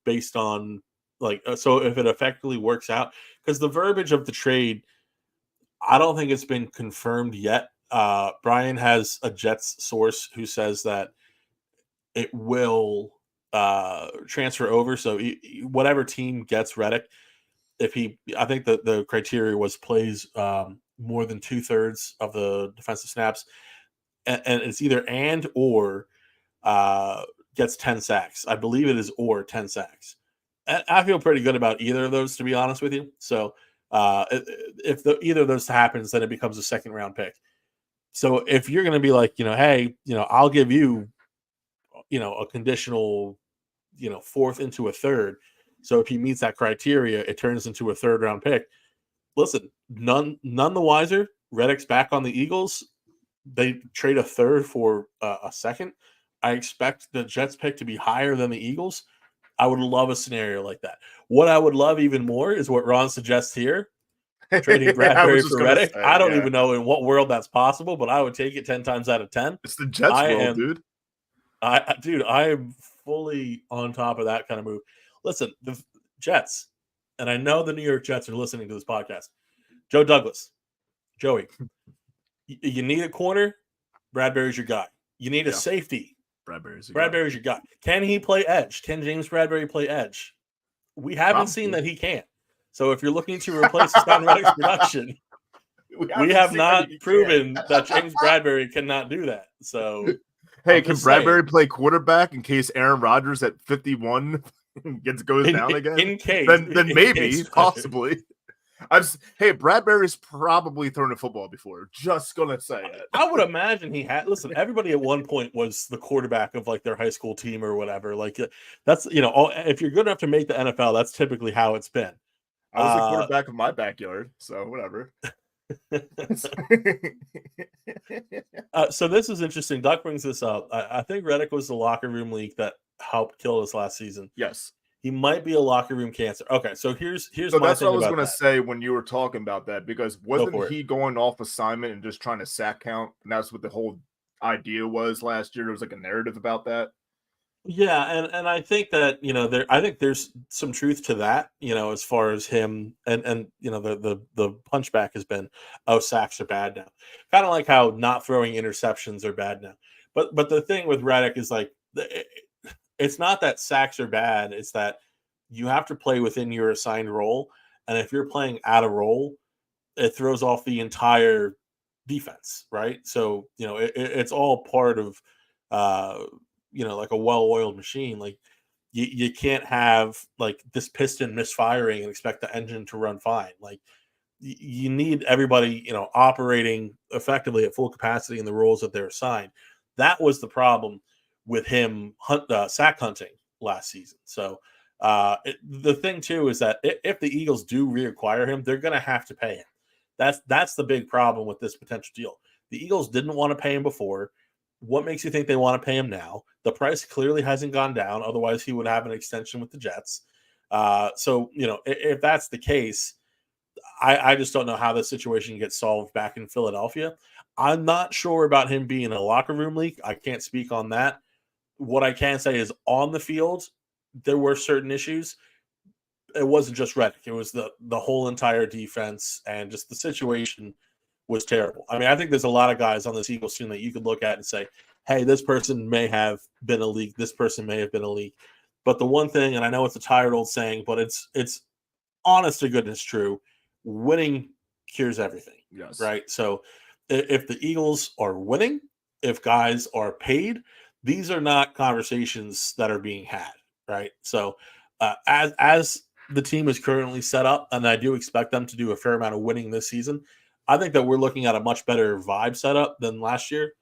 based on like, so if it effectively works out, because the verbiage of the trade, I don't think it's been confirmed yet. Brian has a Jets source who says that it will transfer over. So whatever team gets Reddick, I think that the criteria was plays more than 2/3 of the defensive snaps, and it's either or gets 10 sacks. I believe it is or 10 sacks. I feel pretty good about either of those, to be honest with you. So if either of those happens, then it becomes a second round pick. So if you're going to be like, hey, I'll give you, a conditional, fourth into a third. So if he meets that criteria, it turns into a third round pick. Listen, none the wiser. Reddick's back on the Eagles. They trade a third for a second. I expect the Jets pick to be higher than the Eagles. I would love a scenario like that. What I would love even more is what Ron suggests here, trading Bradbury for Reddick. I don't even know in what world that's possible, but I would take it 10 times out of 10. It's the Jets world, dude. I am fully on top of that kind of move. Listen, the Jets, and I know the New York Jets are listening to this podcast. Joe Douglas, Joey, you need a corner, Bradbury's your guy. You need a safety, Bradbury's your guy. Can he play edge? Can James Bradbury play edge? We haven't seen that he can. So if you're looking to replace Hassan Reddick's production, we have not proven that James Bradbury cannot do that. So, hey, can Bradbury play quarterback in case Aaron Rodgers at 51 goes down again? In case, then maybe, possibly. Hey, Bradbury's probably thrown a football before. Just gonna say it. I would imagine he had. Listen, everybody at one point was the quarterback of like their high school team or whatever. Like that's if you're good enough to make the NFL, that's typically how it's been. I was the quarterback of my backyard, so whatever. So this is interesting. Duck brings this up. I think Reddick was the locker room leak that helped kill us last season. Yes. He might be a locker room cancer. Okay, so here's so that's what I was going to say when you were talking about that, because wasn't he going off assignment and just trying to sack count? And that's what the whole idea was last year. There was like a narrative about that. Yeah, and I think that I think there's some truth to that. As far as him and the punchback has been, sacks are bad now. Kind of like how not throwing interceptions are bad now. But the thing with Reddick is like. It's not that sacks are bad. It's that you have to play within your assigned role. And if you're playing out of role, it throws off the entire defense, right? So, it's all part of, like a well-oiled machine. Like you can't have like this piston misfiring and expect the engine to run fine. Like you need everybody, operating effectively at full capacity in the roles that they're assigned. That was the problem with him sack hunting last season. So the thing too is that if the Eagles do reacquire him, they're going to have to pay him. That's the big problem with this potential deal. The Eagles didn't want to pay him before. What makes you think they want to pay him now? The price clearly hasn't gone down. Otherwise, he would have an extension with the Jets. So, if that's the case, I just don't know how this situation gets solved back in Philadelphia. I'm not sure about him being a locker room leak. I can't speak on that. What I can say is on the field, there were certain issues. It wasn't just Reddick. It was the whole entire defense, and just the situation was terrible. I mean, I think there's a lot of guys on this Eagles team that you could look at and say, hey, this person may have been a leak. This person may have been a leak. But the one thing, and I know it's a tired old saying, but it's honest to goodness true, winning cures everything. Yes. Right? So if the Eagles are winning, if guys are paid, these are not conversations that are being had. Right? So as the team is currently set up, and I do expect them to do a fair amount of winning this season, I think that we're looking at a much better vibe setup than last year.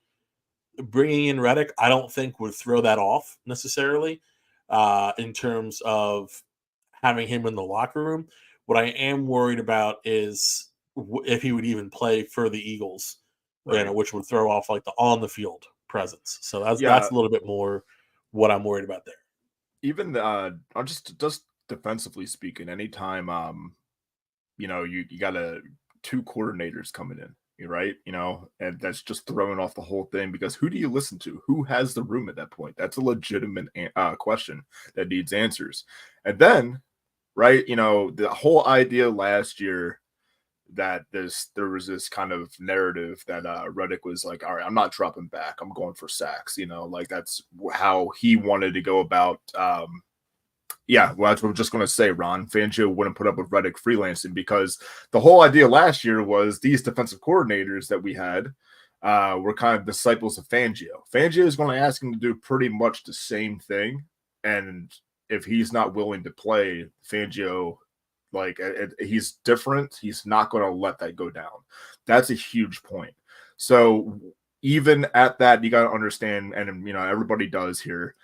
Bringing in Reddick, I don't think would throw that off necessarily in terms of having him in the locker room. What I am worried about is if he would even play for the Eagles, Right. which would throw off like the on the field presence. So that's Yeah. a little bit more what I'm worried about there. Even just defensively speaking, anytime you got two coordinators coming in, right? And that's just throwing off the whole thing, because who do you listen to? Who has the room at that point? That's a legitimate question that needs answers. And then, right, the whole idea last year that there was this kind of narrative that Reddick was like, all right, I'm not dropping back. I'm going for sacks. Like that's how he wanted to go about. Yeah, well, that's what I'm just going to say, Ron. Fangio wouldn't put up with Reddick freelancing, because the whole idea last year was these defensive coordinators that we had were kind of disciples of Fangio. Fangio is going to ask him to do pretty much the same thing, and if he's not willing to play, Fangio, he's different. He's not going to let that go down. That's a huge point. So even at that, you got to understand, and everybody does here.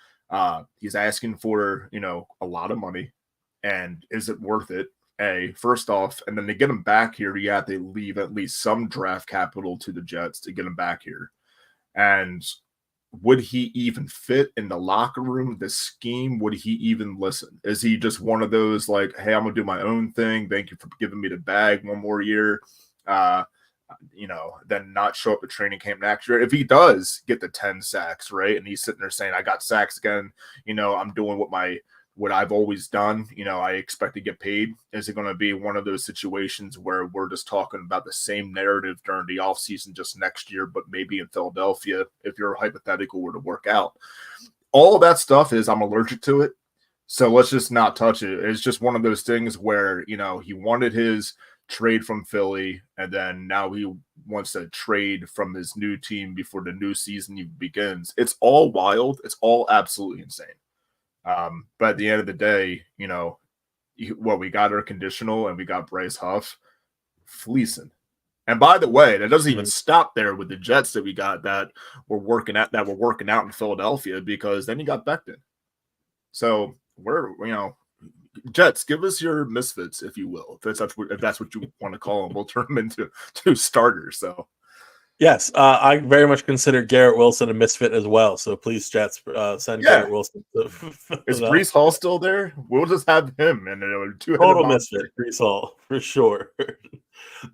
He's asking for, a lot of money, and is it worth it? First off, and then to get him back here, you have to leave at least some draft capital to the Jets to get him back here. And would he even fit in the locker room, the scheme? Would he even listen? Is he just one of those like, hey, I'm gonna do my own thing. Thank you for giving me the bag one more year. Then not show up at training camp next year. If he does get the 10 sacks, right, and he's sitting there saying, I got sacks again, I'm doing what I've always done, I expect to get paid. Is it going to be one of those situations where we're just talking about the same narrative during the offseason just next year, but maybe in Philadelphia, if your hypothetical were to work out? All of that stuff I'm allergic to it. So let's just not touch it. It's just one of those things where, he wanted his trade from Philly, and then now he wants to trade from his new team before the new season begins. It's all wild. It's all absolutely insane. But at the end of the day, we got our conditional and we got Bryce Huff fleecing. And by the way, that doesn't even stop there with the Jets that we got that we're working out in Philadelphia, because then you got Becton. So we're, Jets, give us your misfits, if you will. If that's what you want to call them, we'll turn them into starters. So, yes, I very much consider Garrett Wilson a misfit as well. So please, Jets, send Garrett Wilson. Is Breece Hall still there? We'll just have him and total misfit, Breece Hall for sure.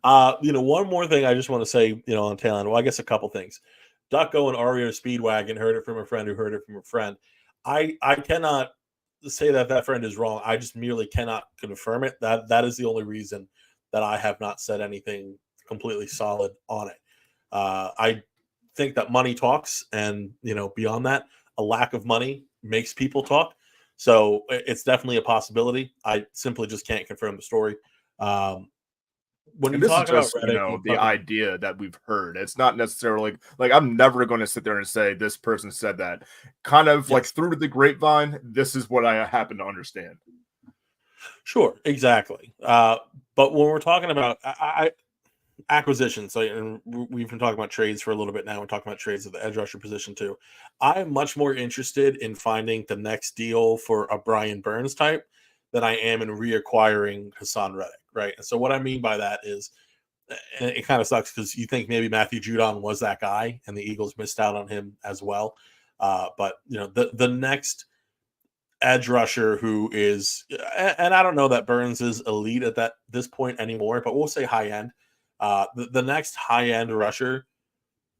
One more thing I just want to say, on tail end. Well, I guess a couple things. Ducko and Ario Speedwagon heard it from a friend who heard it from a friend. I cannot say that friend is wrong. I just merely cannot confirm it. That is the only reason that I have not said anything completely solid on it. I think that money talks, and beyond that, a lack of money makes people talk. So it's definitely a possibility. I simply just can't confirm the story. when And you this is talk about just, Reddick, the idea that we've heard. It's not necessarily like I'm never going to sit there and say this person said that. Kind of like yes. through the grapevine, this is what I happen to understand. Sure, exactly. But when we're talking about acquisitions, and we've been talking about trades for a little bit now. We're talking about trades at the edge rusher position too. I'm much more interested in finding the next deal for a Brian Burns type than I am in reacquiring Hassan Reddick, right? And so what I mean by that is, and it kind of sucks because you think maybe Matthew Judon was that guy, and the Eagles missed out on him as well. But the next edge rusher who is, and I don't know that Burns is elite at this point anymore, but we'll say high end. The next high end rusher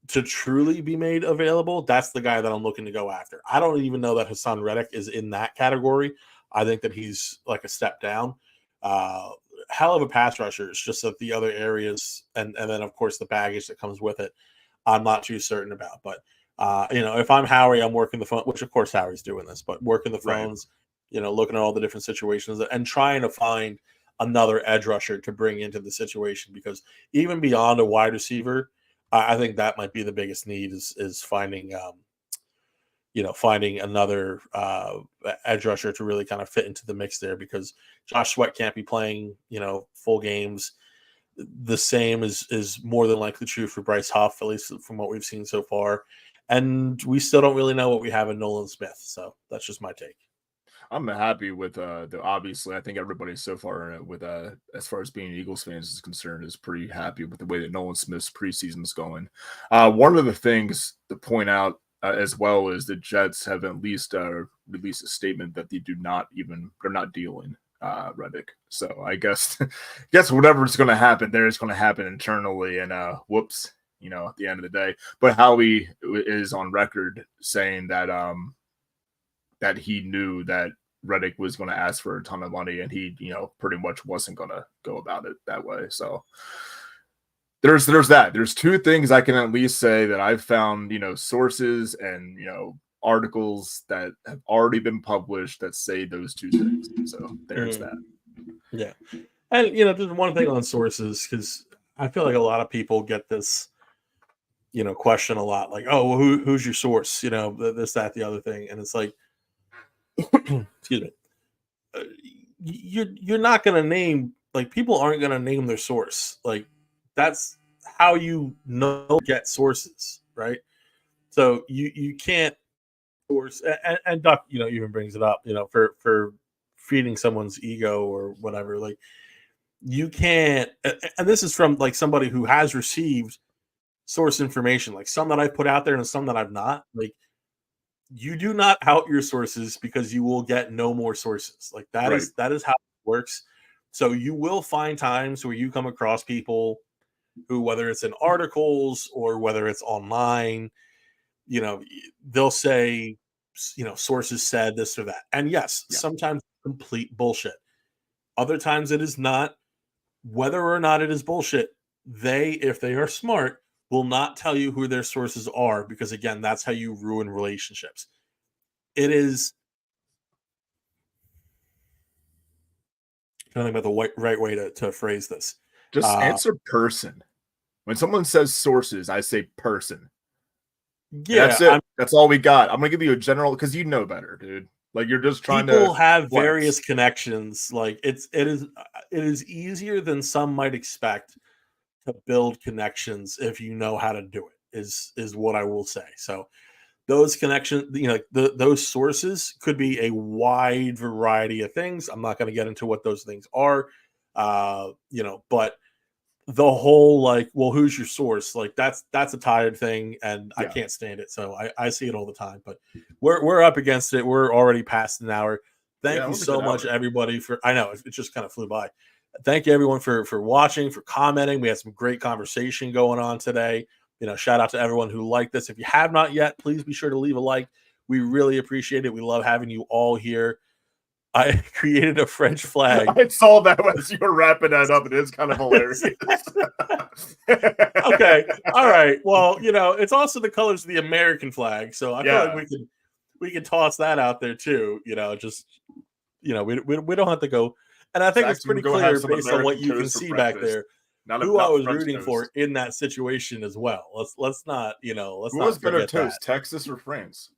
to truly be made available, that's the guy that I'm looking to go after. I don't even know that Hassan Reddick is in that category. I think that he's like a step down. Hell of a pass rusher. It's just that the other areas, and then of course the baggage that comes with it, I'm not too certain about. But if I'm Howie, I'm working the phone, which of course Howie's doing this, but working the phones, looking at all the different situations and trying to find another edge rusher to bring into the situation, because even beyond a wide receiver, I think that might be the biggest need is finding finding another edge rusher to really kind of fit into the mix there, because Josh Sweat can't be playing full games. The same is more than likely true for Bryce Huff, at least from what we've seen so far. And we still don't really know what we have in Nolan Smith. So that's just my take. I'm happy with obviously I think everybody so far with as far as being Eagles fans is concerned is pretty happy with the way that Nolan Smith's preseason is going. One of the things to point out as well is the Jets have at least released a statement that they're not dealing Reddick. So I guess whatever's going to happen there is going to happen internally, and whoops, at the end of the day. But Howie is on record saying that that he knew that Reddick was going to ask for a ton of money, and he, pretty much wasn't going to go about it that way. So there's that. There's two things I can at least say that I've found, sources and, articles that have already been published that say those two things. So there's that. Yeah. And, there's one thing on sources, because I feel like a lot of people get this, question a lot, like, oh, well, who's your source? This, that, the other thing. And it's like, excuse me, you're not going to name, like, people aren't going to name their source. Like, that's how get sources, right? So you can't source, and Duck, even brings it up, for feeding someone's ego or whatever. Like, you can't, and this is from like somebody who has received source information, like some that I've put out there and some that I've not. Like, you do not out your sources, because you will get no more sources. Like, that is how it works. So you will find times where you come across people who, whether it's in articles or whether it's online, they'll say, sources said this or that. And yes, sometimes complete bullshit. Other times it is not. Whether or not it is bullshit, if they are smart, will not tell you who their sources are, because again, that's how you ruin relationships. It is, I don't think about the right way to phrase this. Just answer person. When someone says sources, I say person. Yeah, that's it. That's all we got. I'm gonna give you a general, because you know better, dude. Like, you're just trying to. People have various connections. Like, it is easier than some might expect to build connections if you know how to do it. Is what I will say. So those connections, those sources could be a wide variety of things. I'm not going to get into what those things are, but the whole, like, well, who's your source? Like, that's a tired thing, and I can't stand it. So I see it all the time, but we're up against it. We're already past an hour. Thank you so much, everybody, I know it just kind of flew by. Thank you, everyone, for watching, for commenting. We had some great conversation going on today. Shout out to everyone who liked this. If you have not yet, please be sure to leave a like. We really appreciate it. We love having you all here. I created a French flag. I saw that as you were wrapping that up. It is kind of hilarious. Okay. All right. Well, it's also the colors of the American flag. So I feel like we can toss that out there too. We don't have to go. And I think it's pretty clear based on what you can see back there. who I was rooting for in that situation as well. Let's not, let's who not was better forget toast, that. Texas or France?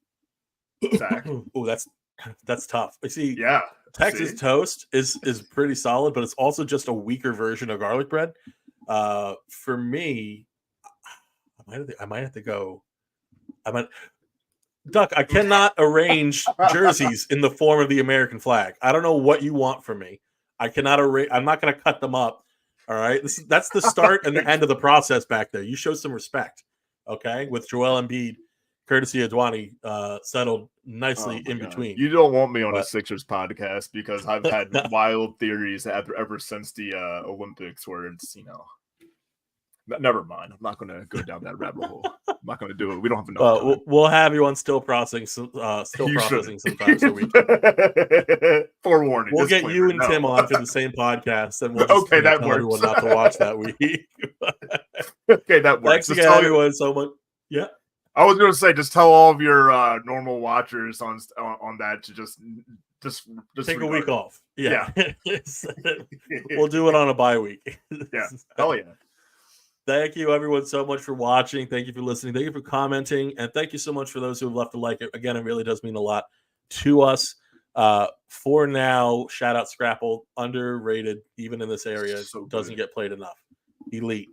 Zach. Oh, that's tough. See, yeah, Texas toast is pretty solid, but it's also just a weaker version of garlic bread. For me, I might have to go. Duck, I cannot arrange jerseys in the form of the American flag. I don't know what you want from me. I cannot arrange. I'm not going to cut them up. All right, that's the start and the end of the process back there. You show some respect, okay? With Joel Embiid, courtesy of Dwani, settled nicely in between. You don't want me on a Sixers podcast because I've had wild theories ever since the Olympics, where it's never mind. I'm not going to go down that rabbit hole. I'm not going to do it. We don't have enough time. We'll have you on still processing sometime so we can. Forewarning. We'll get you and Tim on for the same podcast, and we'll just that tell works. everyone not to watch that week. Okay, that works. Thanks again, everyone, so much. Yeah. I was going to say, just tell all of your normal watchers on that to just take a week off. Yeah. We'll do it on a bye week. Yeah. Hell yeah. Thank you, everyone, so much for watching. Thank you for listening. Thank you for commenting. And thank you so much for those who have left a like. Again, it really does mean a lot to us. For now, shout out Scrapple. Underrated, even in this area. So doesn't get played enough. Elite.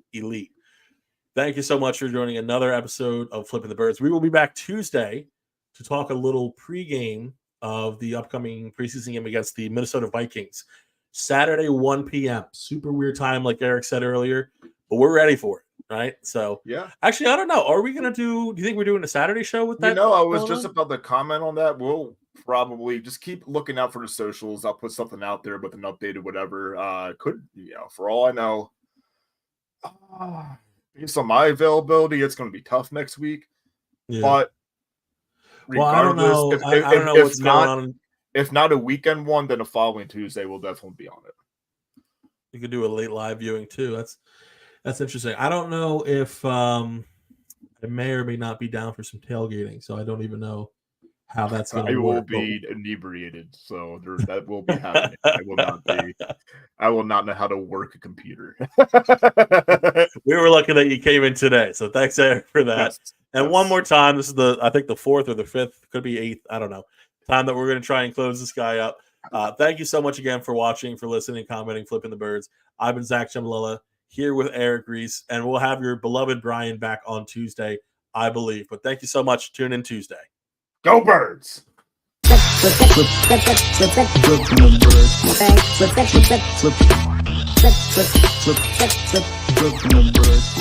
Thank you so much for joining another episode of Flipping the Birds. We will be back Tuesday to talk a little pregame of the upcoming preseason game against the Minnesota Vikings. Saturday, 1 p.m. Super weird time, like Eric said earlier. But we're ready for it, right? So, yeah. Actually, I don't know. Are we going to do you think we're doing a Saturday show with that? I was just about to comment on that. We'll probably just keep looking out for the socials. I'll put something out there with an updated whatever. For all I know, based on my availability, it's going to be tough next week. Yeah. But I don't know. I don't know what's going on. If not a weekend one, then a following Tuesday we'll definitely be on it. You could do a late live viewing too. That's interesting. I don't know if I may or may not be down for some tailgating, so I don't even know how that's going to work. I will be inebriated, so that will be happening. I will not know how to work a computer. We were lucky that you came in today, so thanks, Eric, for that. Yes. One more time, this is I think the 4th or the 5th, could be 8th, I don't know, time that we're going to try and close this guy up. Thank you so much again for watching, for listening, commenting, Flipping the Birds. I've been Zach Jambalella, here with Eric Reese, and we'll have your beloved Brian back on Tuesday, I believe. But thank you so much. Tune in Tuesday. Go Birds! Flipping the Birds.